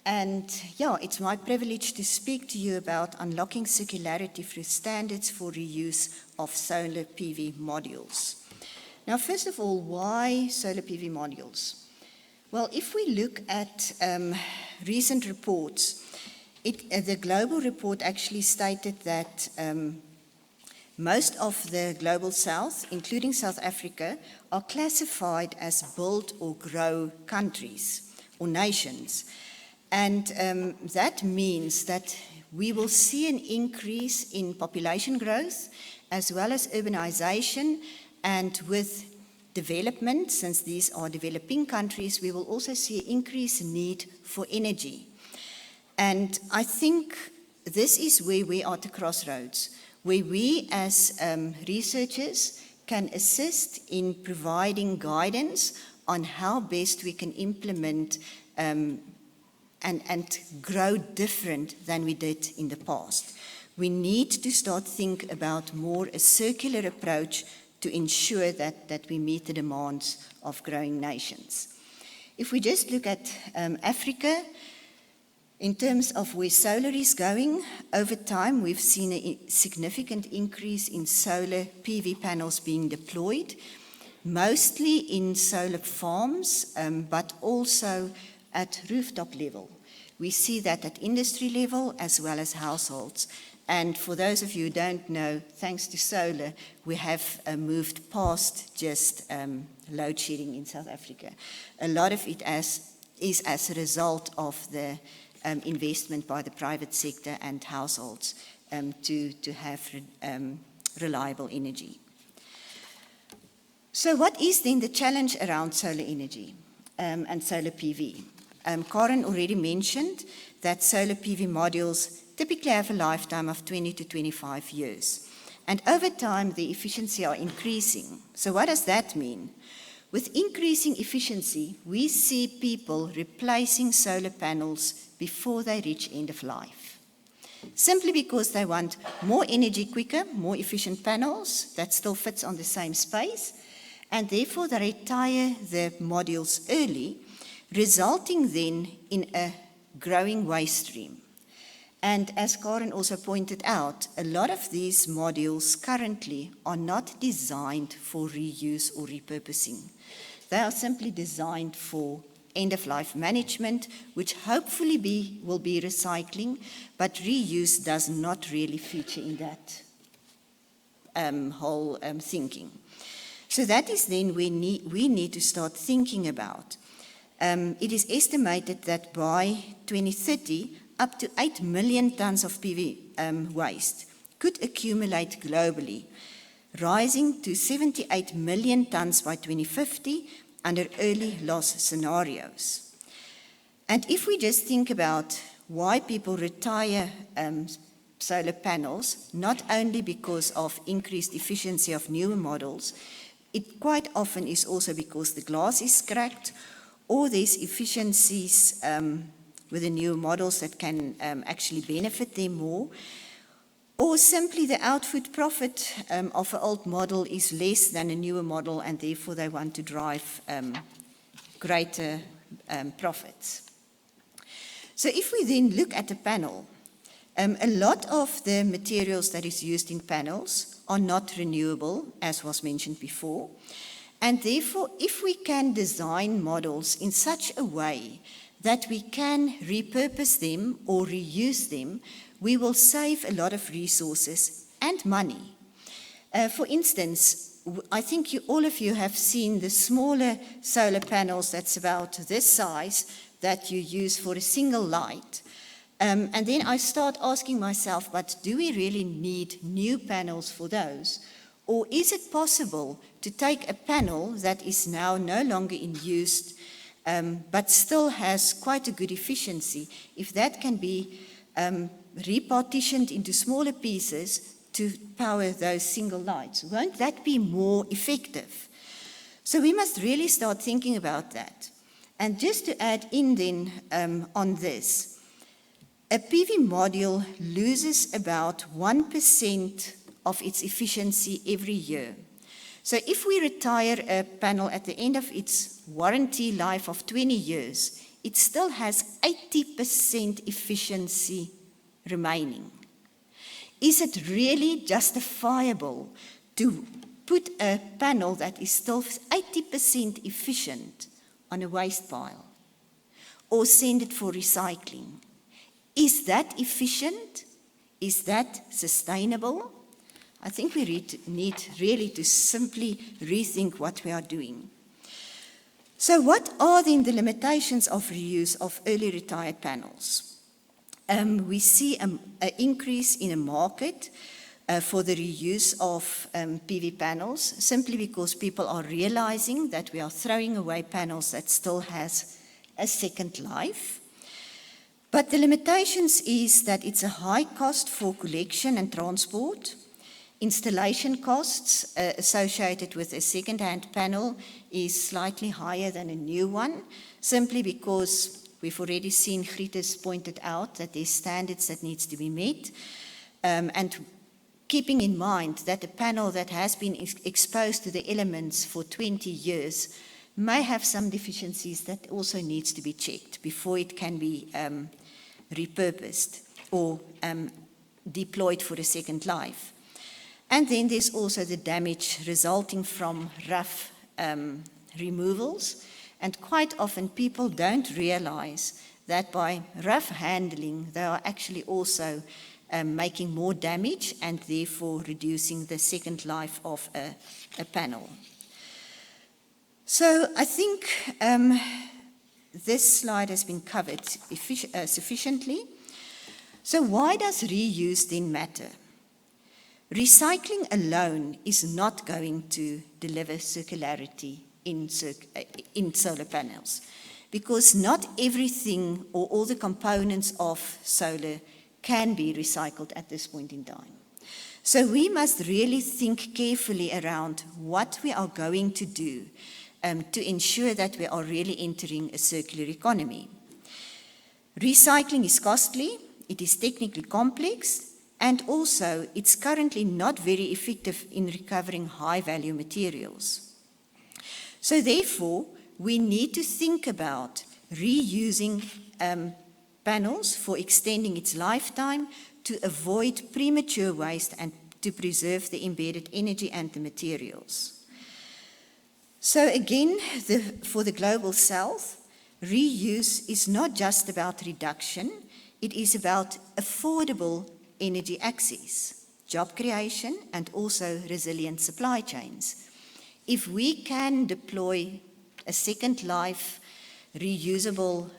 And yeah, it's my privilege to speak to you about unlocking circularity through standards for reuse of solar PV modules. Now, first of all, why solar PV modules? Well, if we look at recent reports, the global report actually stated that most of the global south, including South Africa, are classified as build or grow countries or nations. And that means that we will see an increase in population growth as well as urbanization, and with development, since these are developing countries, we will also see an increased need for energy. And I think this is where we are at the crossroads, where we as researchers can assist in providing guidance on how best we can implement and grow different than we did in the past. We need to start think about more a circular approach to ensure that we meet the demands of growing nations. If we just look at Africa, in terms of where solar is going, over time we've seen a significant increase in solar PV panels being deployed, mostly in solar farms, but also at rooftop level. We see that at industry level as well as households. And for those of you who don't know, thanks to solar, we have moved past just load shedding in South Africa. A lot of it is as a result of the investment by the private sector and households to have reliable energy. So what is then the challenge around solar energy and solar PV? Karen already mentioned that solar PV modules typically have a lifetime of 20 to 25 years. And over time, the efficiency are increasing. So what does that mean? With increasing efficiency, we see people replacing solar panels before they reach end of life. Simply because they want more energy quicker, more efficient panels that still fits on the same space, and therefore they retire the modules early, resulting then in a growing waste stream. And as Karen also pointed out, a lot of these modules currently are not designed for reuse or repurposing. They are simply designed for end-of-life management, which hopefully will be recycling, but reuse does not really feature in that whole thinking. So that is then we need to start thinking about. It is estimated that by 2030, up to 8 million tons of PV waste could accumulate globally, rising to 78 million tons by 2050 under early loss scenarios. And if we just think about why people retire solar panels, not only because of increased efficiency of newer models, it quite often is also because the glass is cracked, or there's efficiencies with the new models that can actually benefit them more, or simply the output profit of an old model is less than a newer model, and therefore they want to drive greater profits. So if we then look at the panel, a lot of the materials that is used in panels are not renewable, as was mentioned before, and therefore if we can design models in such a way that we can repurpose them or reuse them, we will save a lot of resources and money. For instance, I think all of you have seen the smaller solar panels that's about this size that you use for a single light. And then I start asking myself, but do we really need new panels for those? Or is it possible to take a panel that is now no longer in use, but still has quite a good efficiency, if that can be repartitioned into smaller pieces to power those single lights? Won't that be more effective? So we must really start thinking about that. And just to add in then on this, a PV module loses about 1% of its efficiency every year. So if we retire a panel at the end of its warranty life of 20 years, it still has 80% efficiency remaining. Is it really justifiable to put a panel that is still 80% efficient on a waste pile or send it for recycling. Is that efficient? Is that sustainable? I think we need really to simply rethink what we are doing. So what are then the limitations of reuse of early retired panels? We see an increase in a market for the reuse of PV panels, simply because people are realizing that we are throwing away panels that still has a second life. But the limitations is that it's a high cost for collection and transport. Installation costs associated with a second-hand panel is slightly higher than a new one, simply because we've already seen Grieta's pointed out that there's standards that needs to be met. And keeping in mind that a panel that has been exposed to the elements for 20 years may have some deficiencies that also needs to be checked before it can be repurposed or deployed for a second life. And then there's also the damage resulting from rough removals. And quite often people don't realize that by rough handling, they are actually also making more damage and therefore reducing the second life of a panel. So I think this slide has been covered sufficiently. So why does reuse then matter? Recycling alone is not going to deliver circularity in solar panels, because not everything or all the components of solar can be recycled at this point in time. So we must really think carefully around what we are going to do to ensure that we are really entering a circular economy. Recycling is costly, it is technically complex, and also it's currently not very effective in recovering high-value materials. So therefore, we need to think about reusing panels for extending its lifetime to avoid premature waste and to preserve the embedded energy and the materials. So again, for the Global South, reuse is not just about reduction, it is about affordable energy access, job creation, and also resilient supply chains. If we can deploy a second life reusable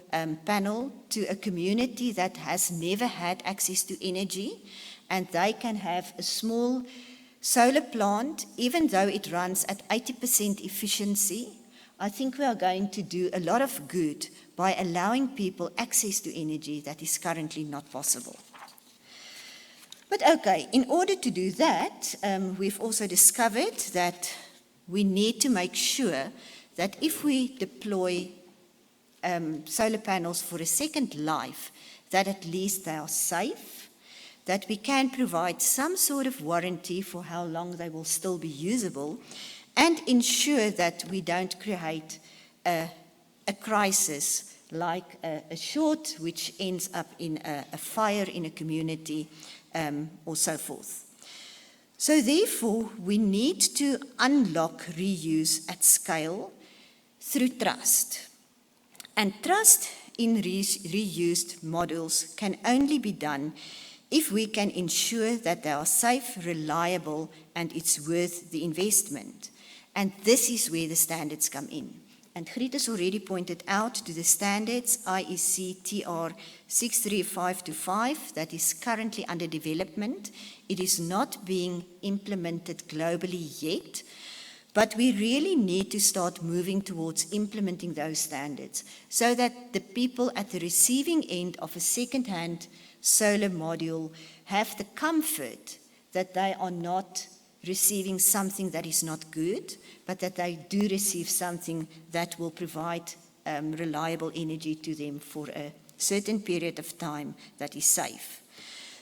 panel to a community that has never had access to energy, and they can have a small solar plant, even though it runs at 80% efficiency, I think we are going to do a lot of good by allowing people access to energy that is currently not possible. But okay, in order to do that, we've also discovered that we need to make sure that if we deploy solar panels for a second life, that at least they are safe, that we can provide some sort of warranty for how long they will still be usable, and ensure that we don't create a crisis like a short, which ends up in a fire in a community, or so forth. So therefore, we need to unlock reuse at scale through trust. And trust in reused models can only be done if we can ensure that they are safe, reliable, and it's worth the investment. And this is where the standards come in. And Grieta's already pointed out to the standards IEC TR 63525 that is currently under development. It is not being implemented globally yet, but we really need to start moving towards implementing those standards so that the people at the receiving end of a second-hand solar module have the comfort that they are not receiving something that is not good, but that they do receive something that will provide reliable energy to them for a certain period of time that is safe.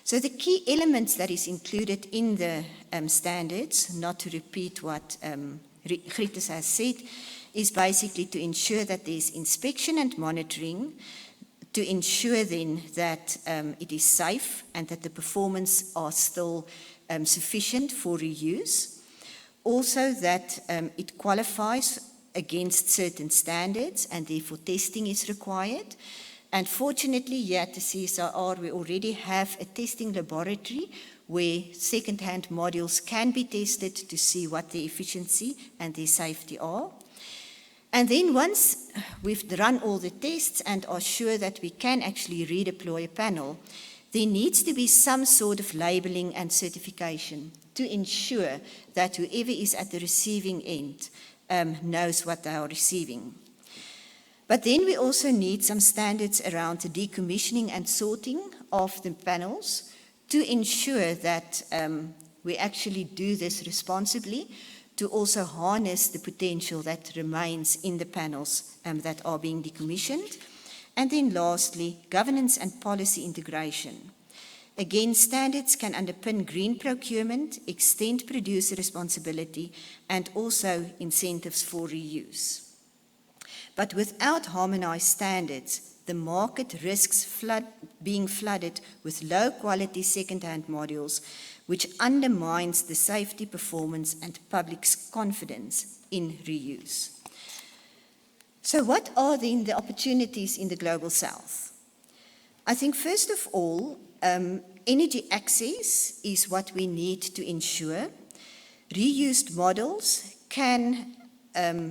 So the key elements that is included in the standards, not to repeat what Grieta has said, is basically to ensure that there's inspection and monitoring, to ensure then that it is safe and that the performance are still sufficient for reuse. Also that it qualifies against certain standards, and therefore testing is required. And fortunately, here at the CSIR, we already have a testing laboratory where second-hand modules can be tested to see what their efficiency and their safety are. And then once we've run all the tests and are sure that we can actually redeploy a panel, there needs to be some sort of labeling and certification to ensure that whoever is at the receiving end knows what they are receiving. But then we also need some standards around the decommissioning and sorting of the panels to ensure that we actually do this responsibly, to also harness the potential that remains in the panels that are being decommissioned. And then lastly, governance and policy integration. Again, standards can underpin green procurement, extend producer responsibility, and also incentives for reuse. But without harmonized standards, the market risks being flooded with low-quality second-hand modules, which undermines the safety, performance, and public's confidence in reuse. So what are then the opportunities in the Global South? I think first of all, energy access is what we need to ensure. Reused models can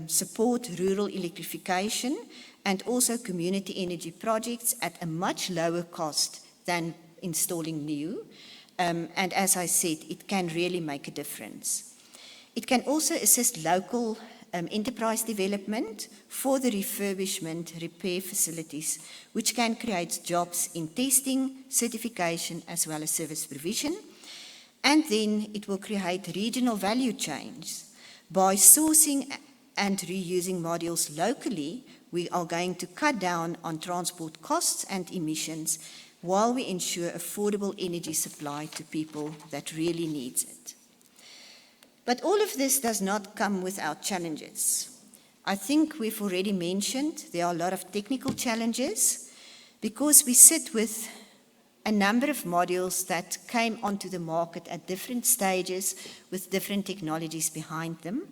support rural electrification and also community energy projects at a much lower cost than installing new. And as I said, it can really make a difference. It can also assist local enterprise development for the refurbishment, repair facilities, which can create jobs in testing, certification, as well as service provision. And then it will create regional value chains. By sourcing and reusing modules locally, we are going to cut down on transport costs and emissions while we ensure affordable energy supply to people that really needs it. But all of this does not come without challenges. I think we've already mentioned there are a lot of technical challenges because we sit with a number of modules that came onto the market at different stages with different technologies behind them.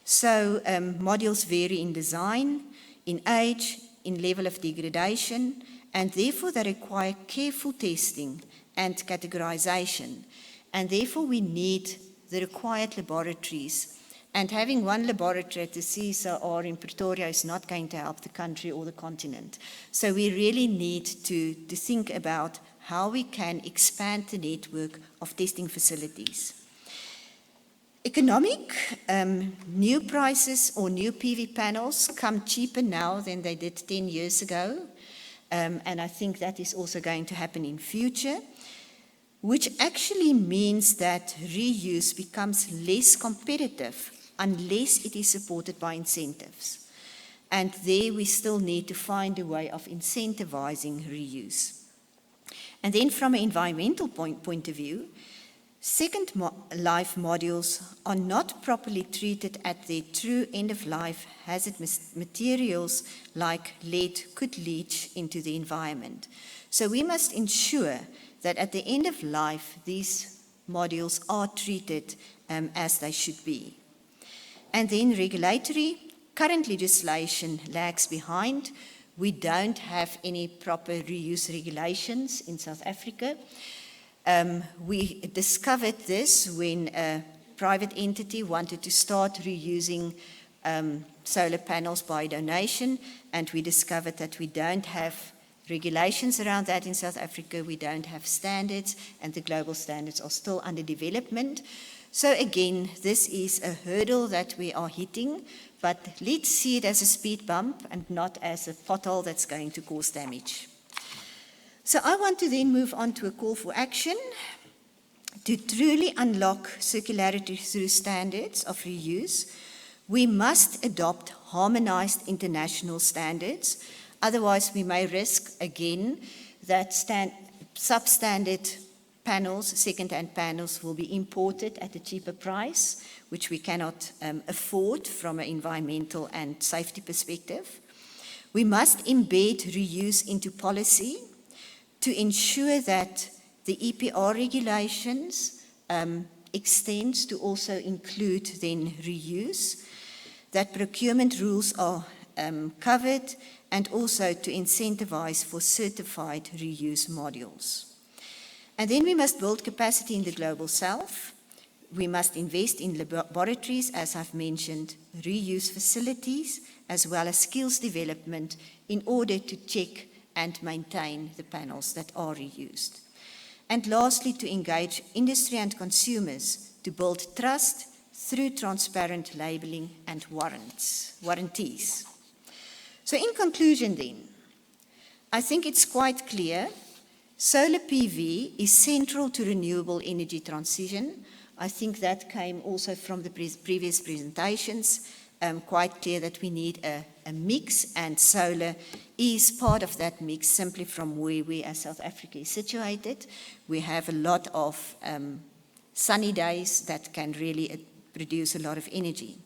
So modules vary in design, in age, in level of degradation, and therefore they require careful testing and categorization. And therefore we need the required laboratories. And having one laboratory at the CSIR in Pretoria is not going to help the country or the continent. So we really need to think about how we can expand the network of testing facilities. Economic, new prices or new PV panels come cheaper now than they did 10 years ago. And I think that is also going to happen in future, which actually means that reuse becomes less competitive unless it is supported by incentives. And there we still need to find a way of incentivizing reuse. And then from an environmental point of view, second life modules are not properly treated at their true end-of-life hazardous materials like lead could leach into the environment. So we must ensure that at the end of life, these modules are treated as they should be. And then regulatory, current legislation lags behind. We don't have any proper reuse regulations in South Africa. We discovered this when a private entity wanted to start reusing solar panels by donation, and we discovered that we don't have regulations around that in South Africa, we don't have standards, and the global standards are still under development. So again, this is a hurdle that we are hitting, but let's see it as a speed bump and not as a pothole that's going to cause damage. So I want to then move on to a call for action. To truly unlock circularity through standards of reuse, we must adopt harmonized international standards. Otherwise, we may risk, again, that substandard panels, second-hand panels, will be imported at a cheaper price, which we cannot afford from an environmental and safety perspective. We must embed reuse into policy to ensure that the EPR regulations extends to also include then reuse. that procurement rules are covered, and also to incentivize for certified reuse modules. And then we must build capacity in the global south. We must invest in laboratories, as I've mentioned, reuse facilities, as well as skills development in order to check and maintain the panels that are reused. And lastly, to engage industry and consumers to build trust through transparent labeling and warranties. So in conclusion then, I think it's quite clear solar PV is central to renewable energy transition. I think that came also from the previous presentations, quite clear that we need a mix, and solar is part of that mix simply from where we as South Africa is situated. We have a lot of sunny days that can really produce a lot of energy.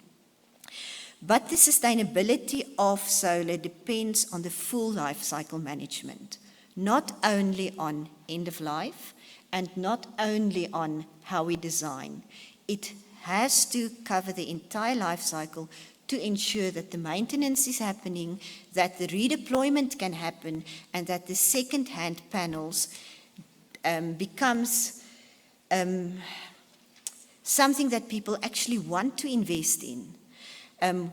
But the sustainability of solar depends on the full life cycle management, not only on end of life and not only on how we design. It has to cover the entire life cycle to ensure that the maintenance is happening, that the redeployment can happen, and that the second-hand panels becomes something that people actually want to invest in.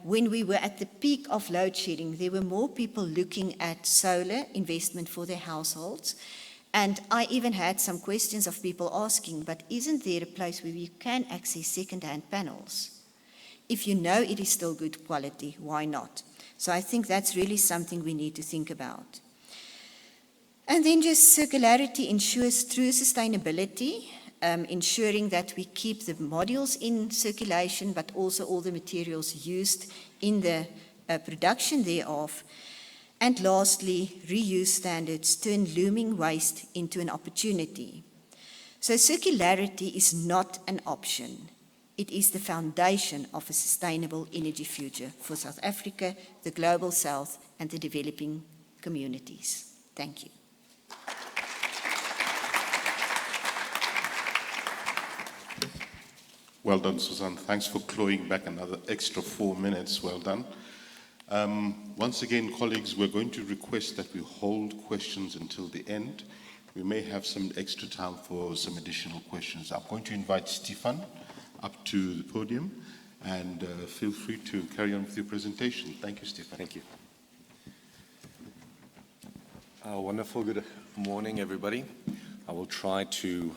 When we were at the peak of load shedding, there were more people looking at solar investment for their households. And I even had some questions of people asking, but isn't there a place where you can access second-hand panels? If you know it is still good quality, why not? So I think that's really something we need to think about. And then just circularity ensures true sustainability, ensuring that we keep the modules in circulation, but also all the materials used in the production thereof. And lastly, reuse standards turn looming waste into an opportunity. So circularity is not an option. It is the foundation of a sustainable energy future for South Africa, the global south, and the developing communities. Thank you. Well done, Suzanne. Thanks for clawing back another extra 4 minutes. Well done. Once again, colleagues, we're going to request that we hold questions until the end. We may have some extra time for some additional questions. I'm going to invite Stefan up to the podium, and feel free to carry on with your presentation. Thank you, Stefan. Thank you. Wonderful. Good morning, everybody. I will try to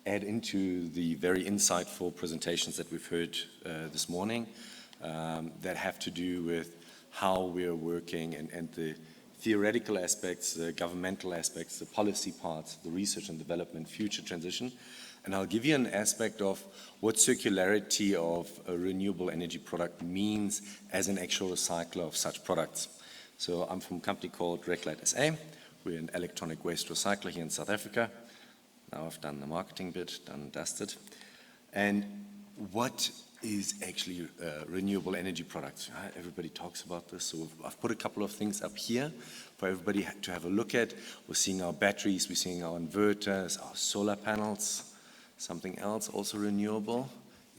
add into the very insightful presentations that we've heard this morning that have to do with how we are working and the theoretical aspects, the governmental aspects, the policy parts, the research and development, future transition. And I'll give you an aspect of what circularity of a renewable energy product means as an actual recycler of such products. So I'm from a company called Reclite SA. We're an electronic waste recycler here in South Africa. Now I've done the marketing bit, done and dusted. And what is actually renewable energy products? Everybody talks about this, so I've put a couple of things up here for everybody to have a look at. We're seeing our batteries, we're seeing our inverters, our solar panels. Something else also renewable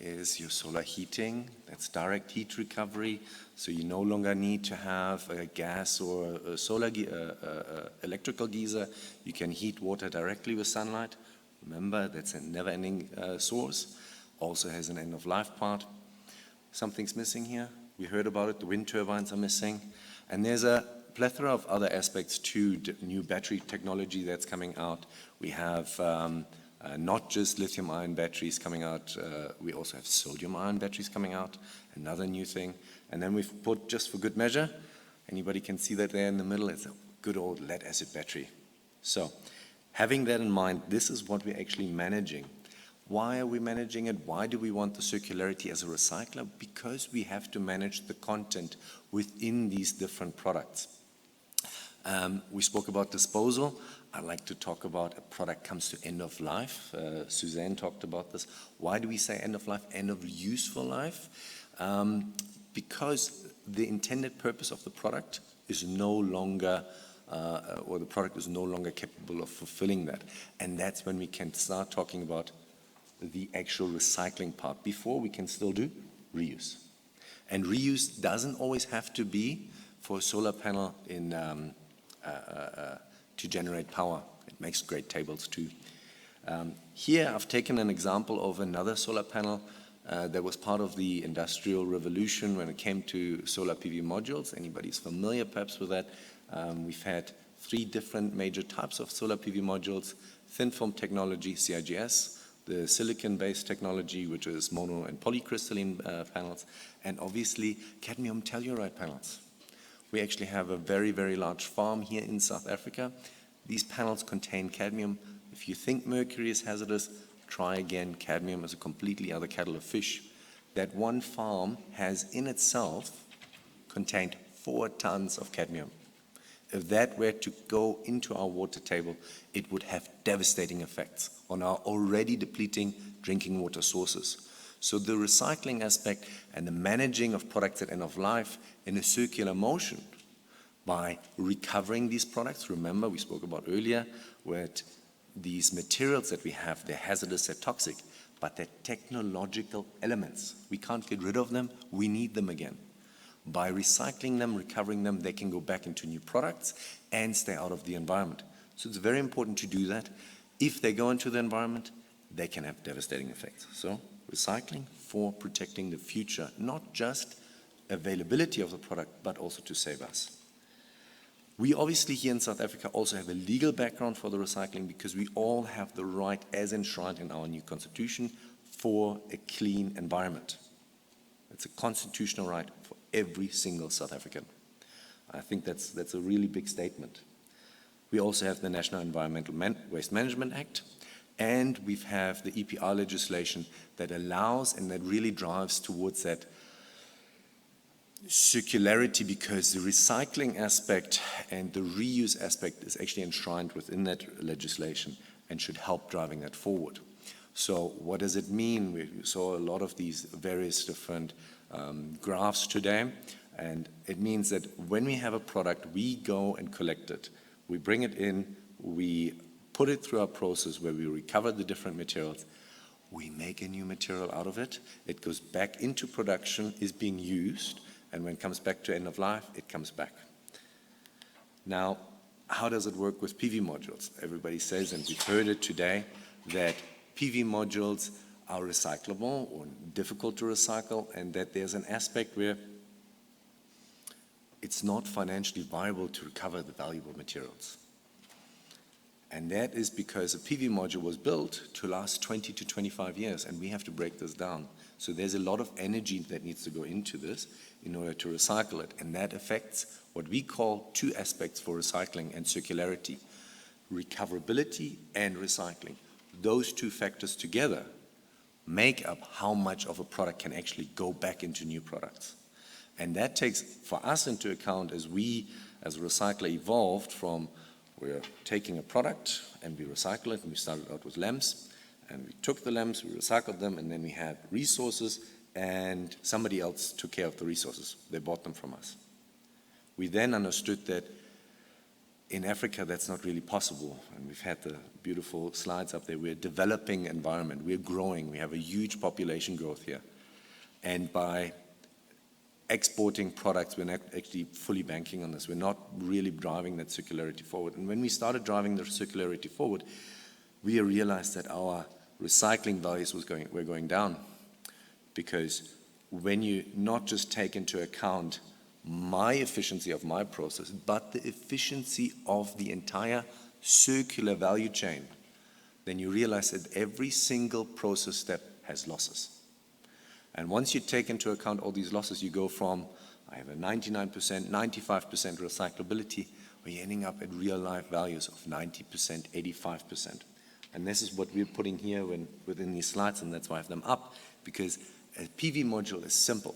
is your solar heating. That's direct heat recovery, so you no longer need to have a gas or a solar electrical geyser. You can heat water directly with sunlight. Remember, that's a never-ending source. Also has an end-of-life part. Something's missing here. We heard about it. The wind turbines are missing. And there's a plethora of other aspects to new battery technology that's coming out. We have not just lithium-ion batteries coming out, we also have sodium-ion batteries coming out, another new thing. And then we've put, just for good measure, anybody can see that there in the middle, it's a good old lead-acid battery. So, having that in mind, this is what we're actually managing. Why are we managing it? Why do we want the circularity as a recycler? Because we have to manage the content within these different products. We spoke about disposal. I'd like to talk about a product comes to end of life. Suzanne talked about this. Why do we say end of life? End of useful life? Because the intended purpose of the product is no longer, or the product is no longer capable of fulfilling that. And that's when we can start talking about the actual recycling part. Before, we can still do reuse. And reuse doesn't always have to be for a solar panel to generate power. It makes great tables too. Here I've taken an example of another solar panel that was part of the industrial revolution when it came to solar PV modules. Anybody's familiar perhaps with that? We've had 3 different major types of solar PV modules: thin film technology, CIGS, the silicon-based technology, which is mono and polycrystalline panels, and obviously cadmium telluride panels. We actually have a very, very large farm here in South Africa. These panels contain cadmium. If you think mercury is hazardous, try again. Cadmium is a completely other kettle of fish. That one farm has in itself contained 4 tons of cadmium. If that were to go into our water table, it would have devastating effects on our already depleting drinking water sources. So the recycling aspect and the managing of products at end of life in a circular motion by recovering these products. Remember, we spoke about earlier where these materials that we have, they're hazardous, they're toxic, but they're technological elements. We can't get rid of them, we need them again. By recycling them, recovering them, they can go back into new products and stay out of the environment. So it's very important to do that. If they go into the environment, they can have devastating effects. So recycling for protecting the future, not just availability of the product, but also to save us. We obviously here in South Africa also have a legal background for the recycling because we all have the right, as enshrined in our new constitution, for a clean environment. It's a constitutional right for every single South African. I think that's a really big statement. We also have the National Environmental Waste Management Act, and we have the EPR legislation that allows and that really drives towards that circularity, because the recycling aspect and the reuse aspect is actually enshrined within that legislation and should help driving that forward. So what does it mean? We saw a lot of these various different graphs today, and it means that when we have a product, we go and collect it. We bring it in, we put it through our process where we recover the different materials, we make a new material out of it, it goes back into production, is being used, and when it comes back to end of life, it comes back. Now, how does it work with PV modules? Everybody says, and we've heard it today, that PV modules are recyclable or difficult to recycle, and that there's an aspect where it's not financially viable to recover the valuable materials. And that is because a PV module was built to last 20 to 25 years, and we have to break this down. So there's a lot of energy that needs to go into this in order to recycle it, and that affects what we call 2 aspects for recycling and circularity: recoverability and recycling. Those 2 factors together make up how much of a product can actually go back into new products. And that takes for us into account as we, as a recycler, evolved from we're taking a product and we recycle it, and we started out with lamps, and we took the lamps, we recycled them, and then we had resources, and somebody else took care of the resources. They bought them from us. We then understood that in Africa that's not really possible, and we've had the beautiful slides up there. We're a developing environment, we're growing, we have a huge population growth here. And by exporting products, we're not actually fully banking on this. We're not really driving that circularity forward. And when we started driving the circularity forward, we realized that our recycling values were going down. Because when you not just take into account my efficiency of my process, but the efficiency of the entire circular value chain, then you realize that every single process step has losses. And once you take into account all these losses, you go from, I have a 99%, 95% recyclability, where you're ending up at real life values of 90%, 85%. And this is what we're putting here within these slides, and that's why I have them up, because a PV module is simple.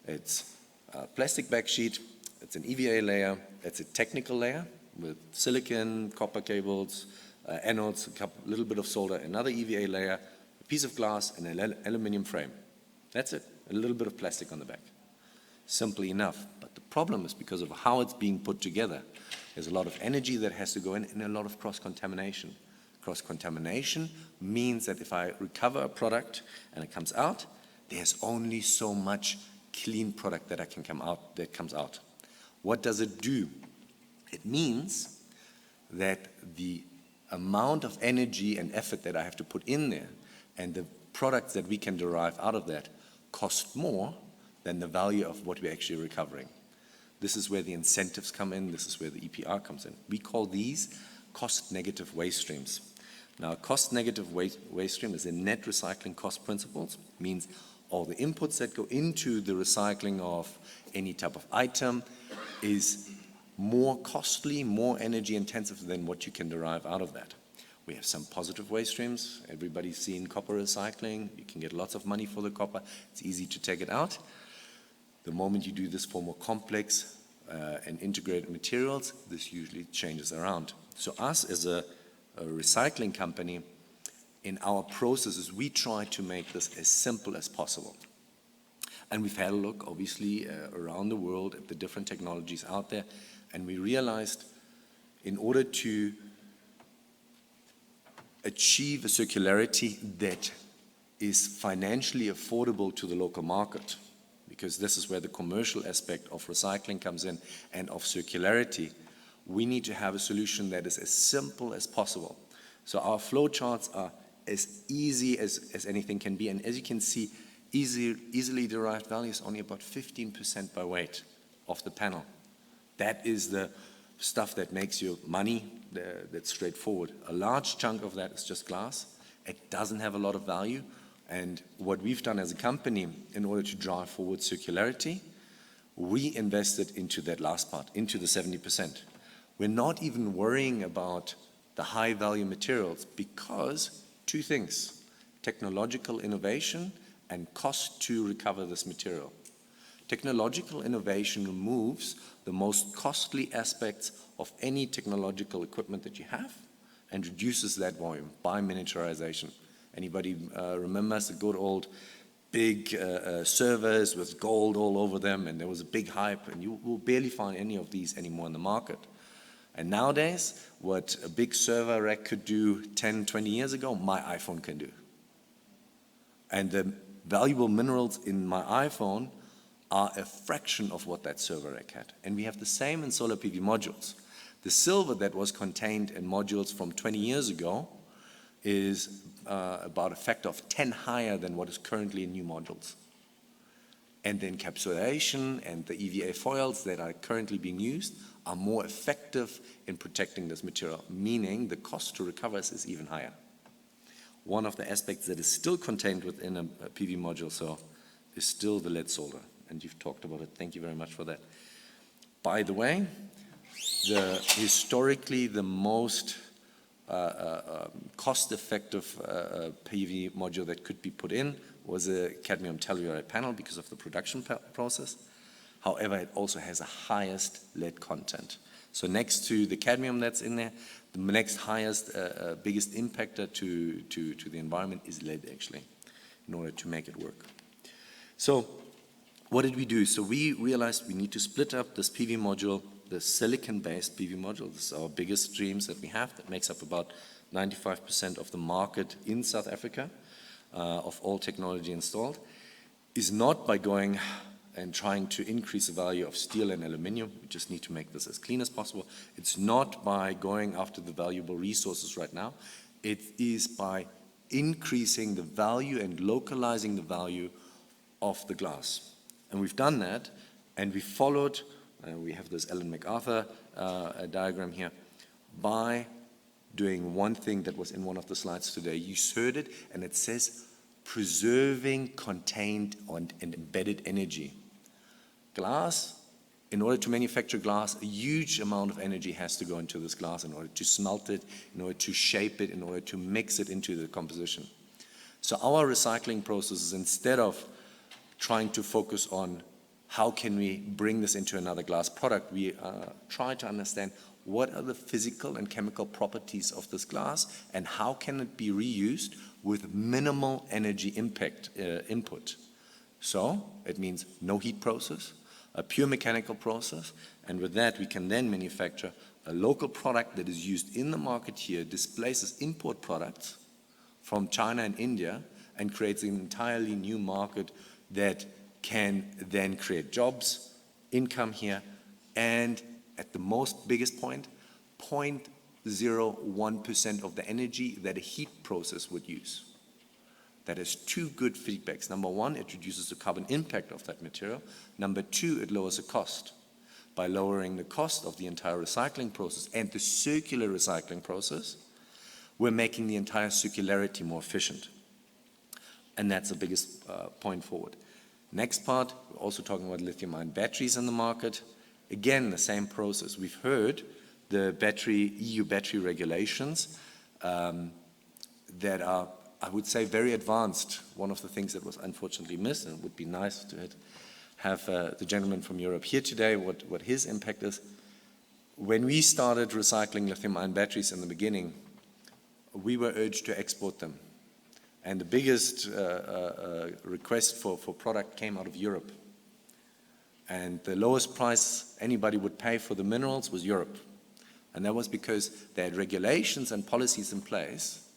It's a plastic back sheet, it's an EVA layer, it's a technical layer with silicon, copper cables, anodes, a little bit of solder, another EVA layer, a piece of glass, and an aluminum frame. That's it, a little bit of plastic on the back. Simply enough. But the problem is because of how it's being put together. There's a lot of energy that has to go in and a lot of cross-contamination. Cross-contamination means that if I recover a product and it comes out, there's only so much clean product that comes out. What does it do? It means that the amount of energy and effort that I have to put in there and the products that we can derive out of that cost more than the value of what we're actually recovering. This is where the incentives come in. This is where the EPR comes in. We call these cost-negative waste streams. Now, a cost-negative waste stream is a net recycling cost principles, means all the inputs that go into the recycling of any type of item is more costly, more energy intensive than what you can derive out of that. We have some positive waste streams. Everybody's seen copper recycling. You can get lots of money for the copper. It's easy to take it out. The moment you do this for more complex and integrated materials, this usually changes around. So us as a recycling company, in our processes, we try to make this as simple as possible. And we've had a look, obviously, around the world at the different technologies out there, and we realized in order to achieve a circularity that is financially affordable to the local market, because this is where the commercial aspect of recycling comes in and of circularity, we need to have a solution that is as simple as possible. So our flow charts are as easy as anything can be, and as you can see, easily derived value is only about 15% by weight of the panel. That is the stuff that makes you money, that's straightforward. A large chunk of that is just glass. It doesn't have a lot of value, and what we've done as a company in order to drive forward circularity, we invested into that last part, into the 70%. We're not even worrying about the high value materials because two things: technological innovation and cost to recover this material. Technological innovation removes the most costly aspects of any technological equipment that you have and reduces that volume by miniaturization. Anybody remembers the good old big servers with gold all over them, and there was a big hype, and you will barely find any of these anymore in the market. And nowadays, what a big server rack could do 10, 20 years ago, my iPhone can do. And the valuable minerals in my iPhone are a fraction of what that server rack had. And we have the same in solar PV modules. The silver that was contained in modules from 20 years ago is about a factor of 10 higher than what is currently in new modules. And the encapsulation and the EVA foils that are currently being used are more effective in protecting this material, meaning the cost to recover is even higher. One of the aspects that is still contained within a PV module is still the lead solder, and you've talked about it. Thank you very much for that. By the way, historically the most cost-effective PV module that could be put in was a cadmium telluride panel because of the production process. However, it also has the highest lead content. So next to the cadmium that's in there, the next highest, biggest impactor to the environment is lead, actually, in order to make it work. So what did we do? So we realized we need to split up this PV module, the silicon-based PV module. This is our biggest streams that we have. That makes up about 95% of the market in South Africa, of all technology installed, is not by going and trying to increase the value of steel and aluminum. We just need to make this as clean as possible. It's not by going after the valuable resources right now. It is by increasing the value and localizing the value of the glass. And we've done that, and we followed, we have this Ellen MacArthur diagram here, by doing one thing that was in one of the slides today. You heard it, and it says preserving contained and embedded energy. Glass, in order to manufacture glass, a huge amount of energy has to go into this glass in order to smelt it, in order to shape it, in order to mix it into the composition. So our recycling processes, instead of trying to focus on how can we bring this into another glass product, we try to understand what are the physical and chemical properties of this glass and how can it be reused with minimal energy impact input. So it means no heat process, a pure mechanical process, and with that we can then manufacture a local product that is used in the market here, displaces import products from China and India, and creates an entirely new market that can then create jobs, income here, and at the most biggest point, 0.01% of the energy that a heat process would use. That has two good feedbacks. Number one, it reduces the carbon impact of that material. Number two, it lowers the cost. By lowering the cost of the entire recycling process and the circular recycling process, we're making the entire circularity more efficient. And that's the biggest point forward. Next part, we're also talking about lithium-ion batteries in the market. Again, the same process. We've heard the EU battery regulations that are, I would say, very advanced. One of the things that was unfortunately missed, and it would be nice to have the gentleman from Europe here today, what his impact is. When we started recycling lithium-ion batteries in the beginning, we were urged to export them. And the biggest request for product came out of Europe. And the lowest price anybody would pay for the minerals was Europe. And that was because they had regulations and policies in place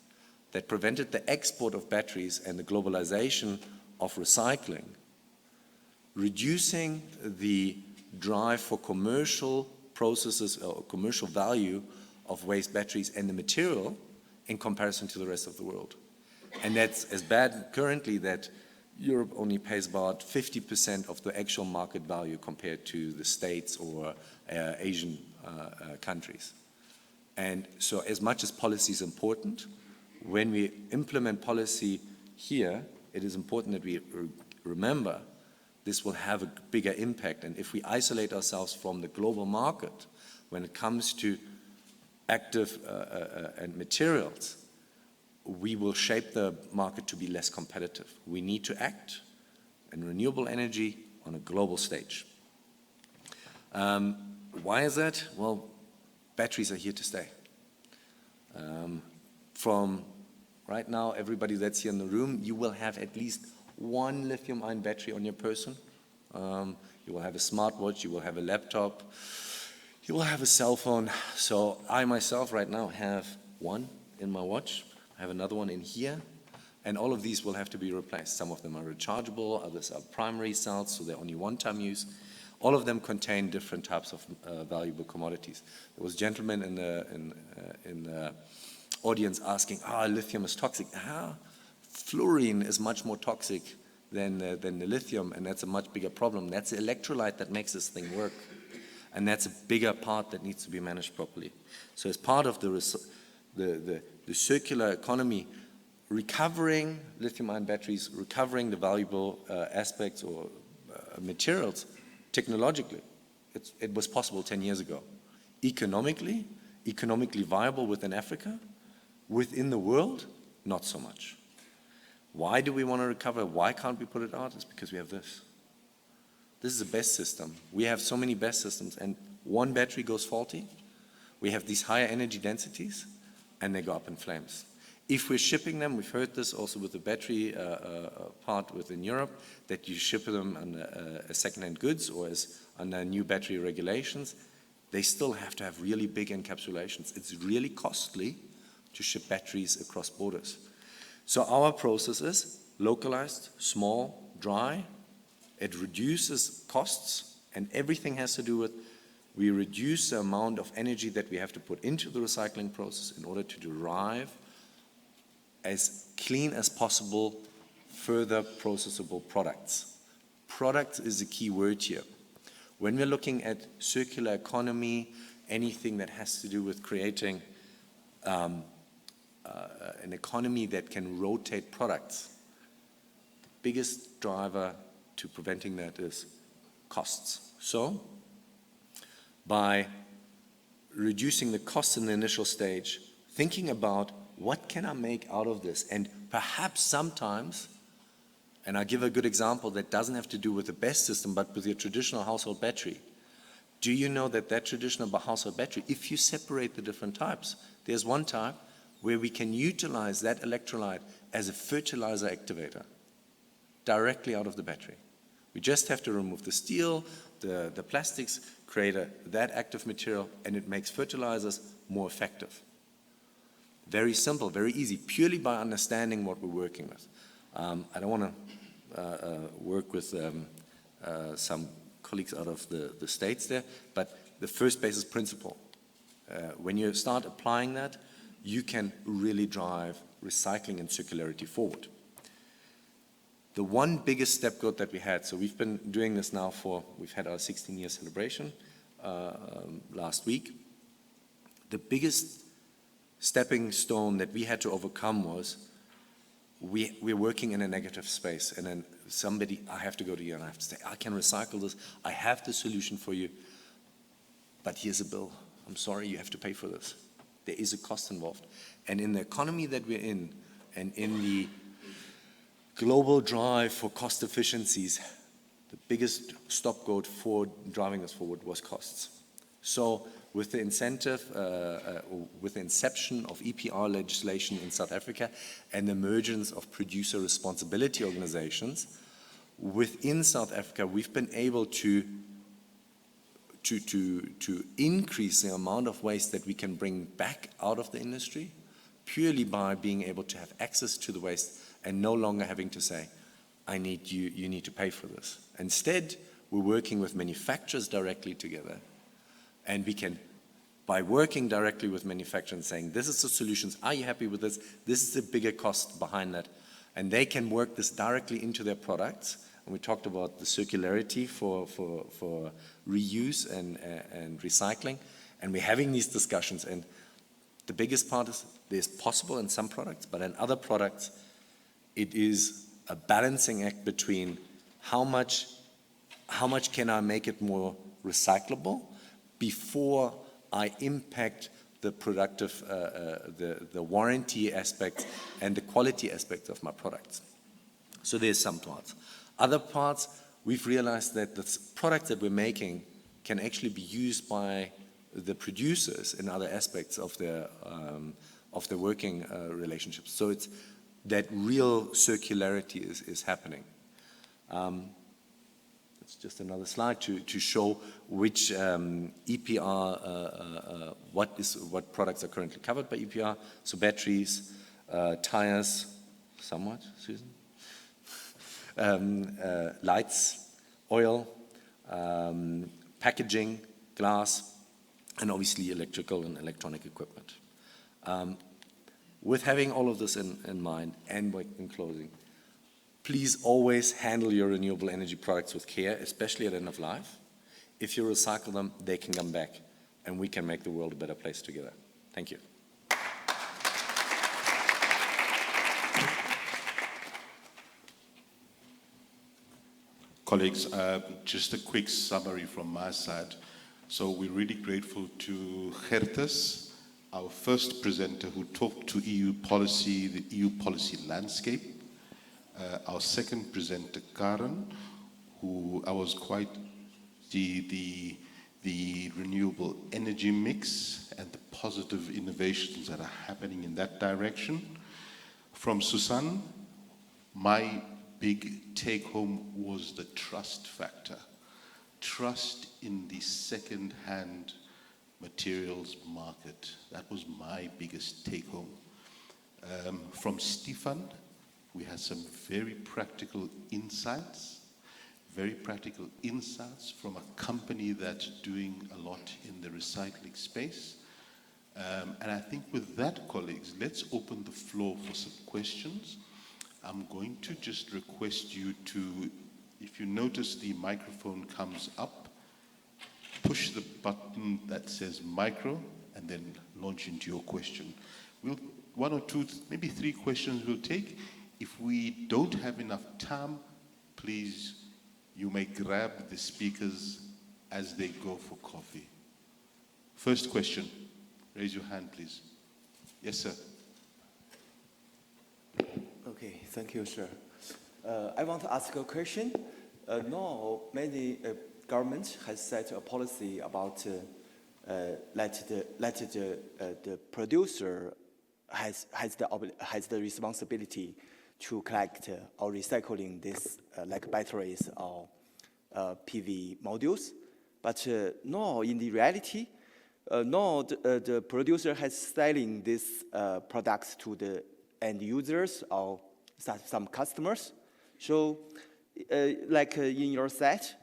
that prevented the export of batteries and the globalization of recycling, reducing the drive for commercial processes or commercial value of waste batteries and the material in comparison to the rest of the world. And that's as bad currently that Europe only pays about 50% of the actual market value compared to the States or Asian countries. And so as much as policy is important, when we implement policy here, it is important that we remember this will have a bigger impact. And if we isolate ourselves from the global market when it comes to active and materials, we will shape the market to be less competitive. We need to act in renewable energy on a global stage. Why is that? Well, batteries are here to stay. From right now, everybody that's here in the room, you will have at least one lithium-ion battery on your person. You will have a smartwatch, you will have a laptop, you will have a cell phone. So I myself right now have one in my watch. I have another one in here, and all of these will have to be replaced. Some of them are rechargeable, others are primary cells, so they're only one-time use. All of them contain different types of valuable commodities. There was a gentleman in the audience asking, lithium is toxic. Fluorine is much more toxic than the lithium, and that's a much bigger problem. That's the electrolyte that makes this thing work, and that's a bigger part that needs to be managed properly. So as part of the circular economy, recovering lithium-ion batteries, recovering the valuable aspects or materials, technologically, it was possible 10 years ago. Economically viable within Africa, within the world, not so much. Why do we want to recover? Why can't we put it out? It's because we have this. This is the best system. We have so many best systems, and one battery goes faulty. We have these higher energy densities, and they go up in flames. If we're shipping them, we've heard this also with the battery part within Europe, that you ship them as second-hand goods or as under new battery regulations, they still have to have really big encapsulations. It's really costly to ship batteries across borders. So our process is localized, small, dry. It reduces costs, and everything has to do with we reduce the amount of energy that we have to put into the recycling process in order to derive as clean as possible further processable products. Products is the key word here. When we're looking at circular economy, anything that has to do with creating an economy that can rotate products, the biggest driver to preventing that is costs. So, by reducing the costs in the initial stage, thinking about what can I make out of this, and perhaps sometimes, and I'll give a good example that doesn't have to do with the best system, but with your traditional household battery. Do you know that traditional household battery, if you separate the different types, there's one type where we can utilize that electrolyte as a fertilizer activator directly out of the battery. We just have to remove the steel, the plastics, create that active material, and it makes fertilizers more effective. Very simple, very easy, purely by understanding what we're working with. I don't want to work with some colleagues out of the States there, but the first basis principle, when you start applying that, you can really drive recycling and circularity forward. The one biggest scapegoat that we had, so we've been doing this now we've had our 16-year celebration last week. The biggest stepping stone that we had to overcome was we're working in a negative space, and then I have to go to you and I have to say, I can recycle this, I have the solution for you, but here's a bill. I'm sorry, you have to pay for this. There is a cost involved. And in the economy that we're in, and in the global drive for cost efficiencies, the biggest stopgap for driving us forward was costs. So with the incentive, with the inception of EPR legislation in South Africa and the emergence of producer responsibility organizations, within South Africa, we've been able to increase the amount of waste that we can bring back out of the industry purely by being able to have access to the waste and no longer having to say, you need to pay for this. Instead, we're working with manufacturers directly together, and we can, by working directly with manufacturers and saying, this is the solutions, are you happy with this? This is the bigger cost behind that. And they can work this directly into their products. And we talked about the circularity for reuse and recycling. And we're having these discussions. And the biggest part is there's possible in some products, but in other products, it is a balancing act between how much can I make it more recyclable before I impact the productive, the warranty aspects and the quality aspects of my products. So there's some parts. Other parts, we've realized that the products that we're making can actually be used by the producers in other aspects of their working relationships. So it's that real circularity is happening. It's just another slide to show which EPR, what products are currently covered by EPR. So batteries, tires, somewhat, Susan, lights, oil, packaging, glass, and obviously electrical and electronic equipment. With having all of this in mind, and in closing, please always handle your renewable energy products with care, especially at end of life. If you recycle them, they can come back, and we can make the world a better place together. Thank you. Colleagues, just a quick summary from my side. So we're really grateful to Gertes, our first presenter who talked to EU policy, the EU policy landscape. Our second presenter, Karen, who I was quite the renewable energy mix and the positive innovations that are happening in that direction. From Susan, my big take-home was the trust factor. Trust in the second-hand materials market. That was my biggest take-home. From Stefan, we had some very practical insights from a company that's doing a lot in the recycling space. And I think with that, colleagues, let's open the floor for some questions. I'm going to just request you to, if you notice the microphone comes up, push the button that says micro and then launch into your question. One or two, maybe three questions we'll take. If we don't have enough time, please, you may grab the speakers as they go for coffee. First question, raise your hand, please. Yes, sir. Okay, thank you, sir. I want to ask a question. Now, many governments has set a policy about let the producer has the responsibility to collect or recycling this like batteries or PV modules. But no, in the reality, no, the producer has selling these products to the end users or some customers. So in your set,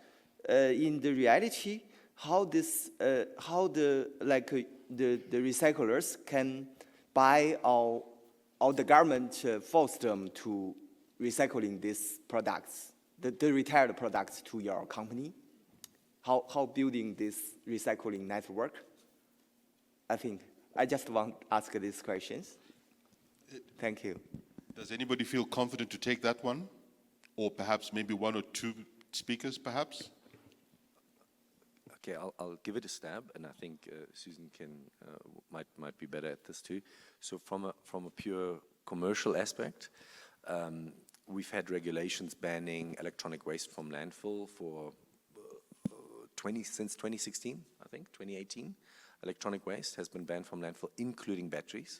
in the reality, how this, how the recyclers can buy or the government force them to recycling these products, the retired products to your company? How building this recycling network? I think I just want to ask these questions. Thank you. Does anybody feel confident to take that one? Or perhaps maybe one or two speakers, perhaps? Okay, I'll give it a stab, and I think Susan can might be better at this too. So from a pure commercial aspect, we've had regulations banning electronic waste from landfill for since 2016, I think, 2018. Electronic waste has been banned from landfill, including batteries.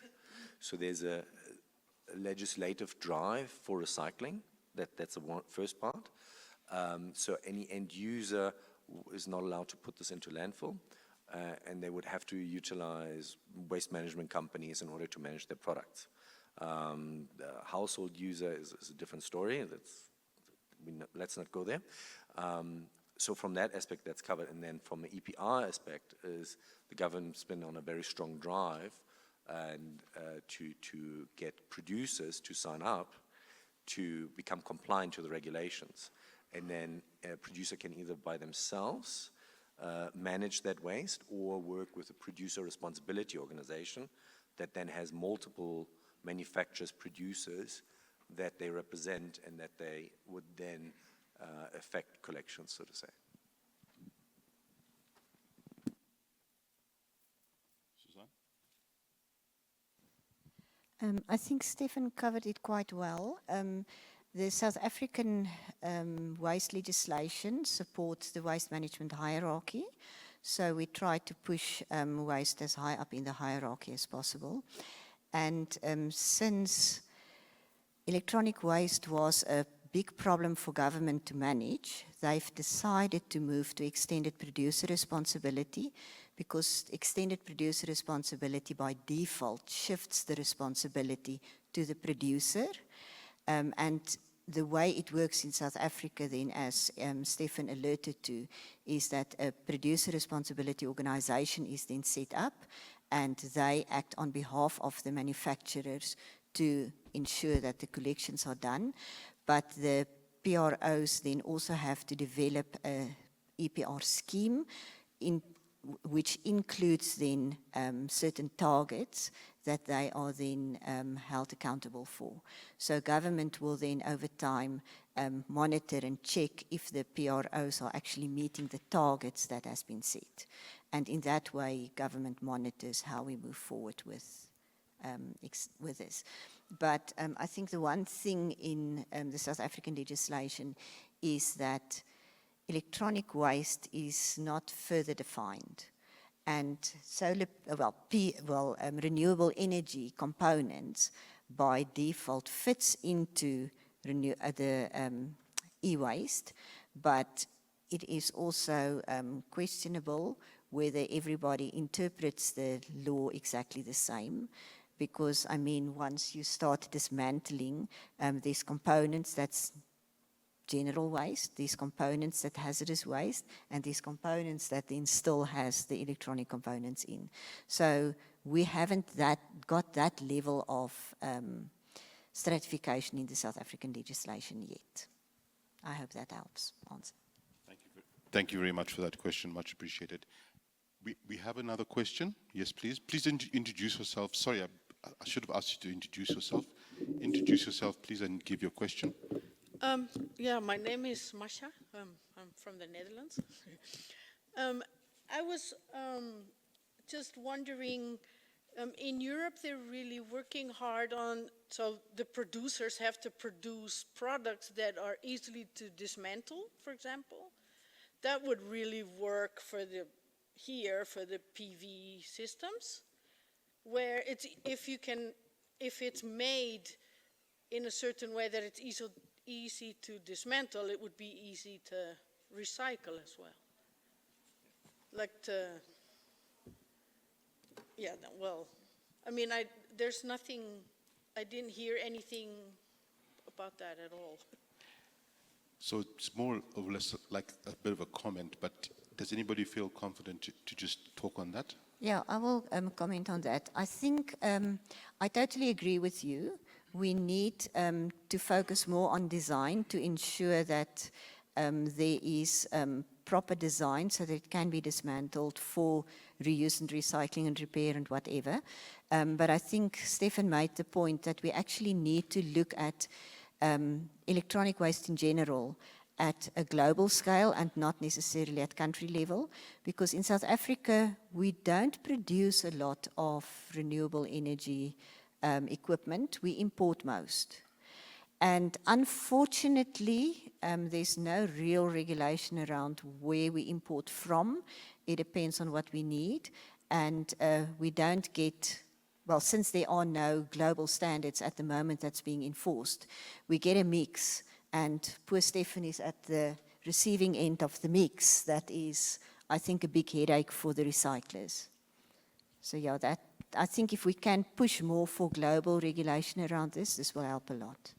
So there's a legislative drive for recycling. That's the first part. So any end user is not allowed to put this into landfill, and they would have to utilize waste management companies in order to manage their products. The household user is a different story. Let's not go there. So from that aspect, that's covered. And then from the EPR aspect, is the government's been on a very strong drive and to get producers to sign up to become compliant to the regulations. And then a producer can either by themselves manage that waste or work with a producer responsibility organization that then has multiple manufacturers, producers that they represent and that they would then affect collections, so to say. Suzanne? I think Stefan covered it quite well. The South African waste legislation supports the waste management hierarchy. So we try to push waste as high up in the hierarchy as possible. And since electronic waste was a big problem for government to manage, they've decided to move to extended producer responsibility, because extended producer responsibility by default shifts the responsibility to the producer. And the way it works in South Africa then, as Stefan alerted to, is that a producer responsibility organization is then set up, and they act on behalf of the manufacturers to ensure that the collections are done. But the PROs then also have to develop a EPR scheme which includes then certain targets that they are then held accountable for. So government will then over time monitor and check if the PROs are actually meeting the targets that has been set. And in that way, government monitors how we move forward with this. But I think the one thing in the South African legislation is that electronic waste is not further defined. And renewable energy components by default fits into the e-waste, but it is also questionable whether everybody interprets the law exactly the same. Because, I mean, once you start dismantling, there's components that's general waste, these components that hazardous waste, and these components that then still has the electronic components in. So we haven't got that level of stratification in the South African legislation yet. I hope that helps answer. Thank you very much for that question, much appreciated. We have another question. Yes, please. Please introduce yourself. Sorry, I should have asked you to introduce yourself. Introduce yourself, please, and give your question. Yeah, my name is Masha. I'm from the Netherlands. I was just wondering, in Europe, they're really working hard on, so the producers have to produce products that are easily to dismantle, for example. That would really work for the PV systems, where if it's made in a certain way that it's easy to dismantle, it would be easy to recycle as well. Like I mean, there's nothing, I didn't hear anything about that at all. So it's more or less like a bit of a comment, but does anybody feel confident to just talk on that? Yeah, I will comment on that. I think I totally agree with you. We need to focus more on design to ensure that there is proper design so that it can be dismantled for reuse and recycling and repair and whatever. But I think Stefan made the point that we actually need to look at electronic waste in general at a global scale and not necessarily at country level, because in South Africa, we don't produce a lot of renewable energy equipment. We import most. And unfortunately, there's no real regulation around where we import from. It depends on what we need. And we don't get, well, since there are no global standards at the moment that's being enforced, we get a mix. And poor Stefan is at the receiving end of the mix. That is, I think, a big headache for the recyclers. So yeah, that, I think if we can push more for global regulation around this will help a lot.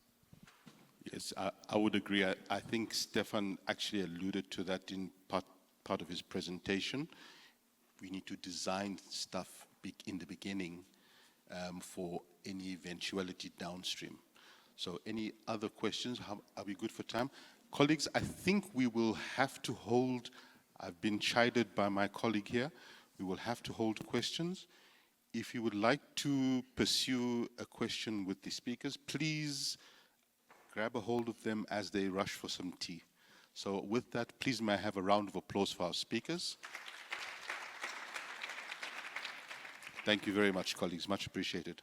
Yes, I would agree. I think Stefan actually alluded to that in part of his presentation. We need to design stuff in the beginning for any eventuality downstream. So any other questions? Are we good for time? Colleagues, I think we will have to hold, I've been chided by my colleague here, we will have to hold questions. If you would like to pursue a question with the speakers, please grab a hold of them as they rush for some tea. So with that, please may I have a round of applause for our speakers. Thank you very much, colleagues, much appreciated.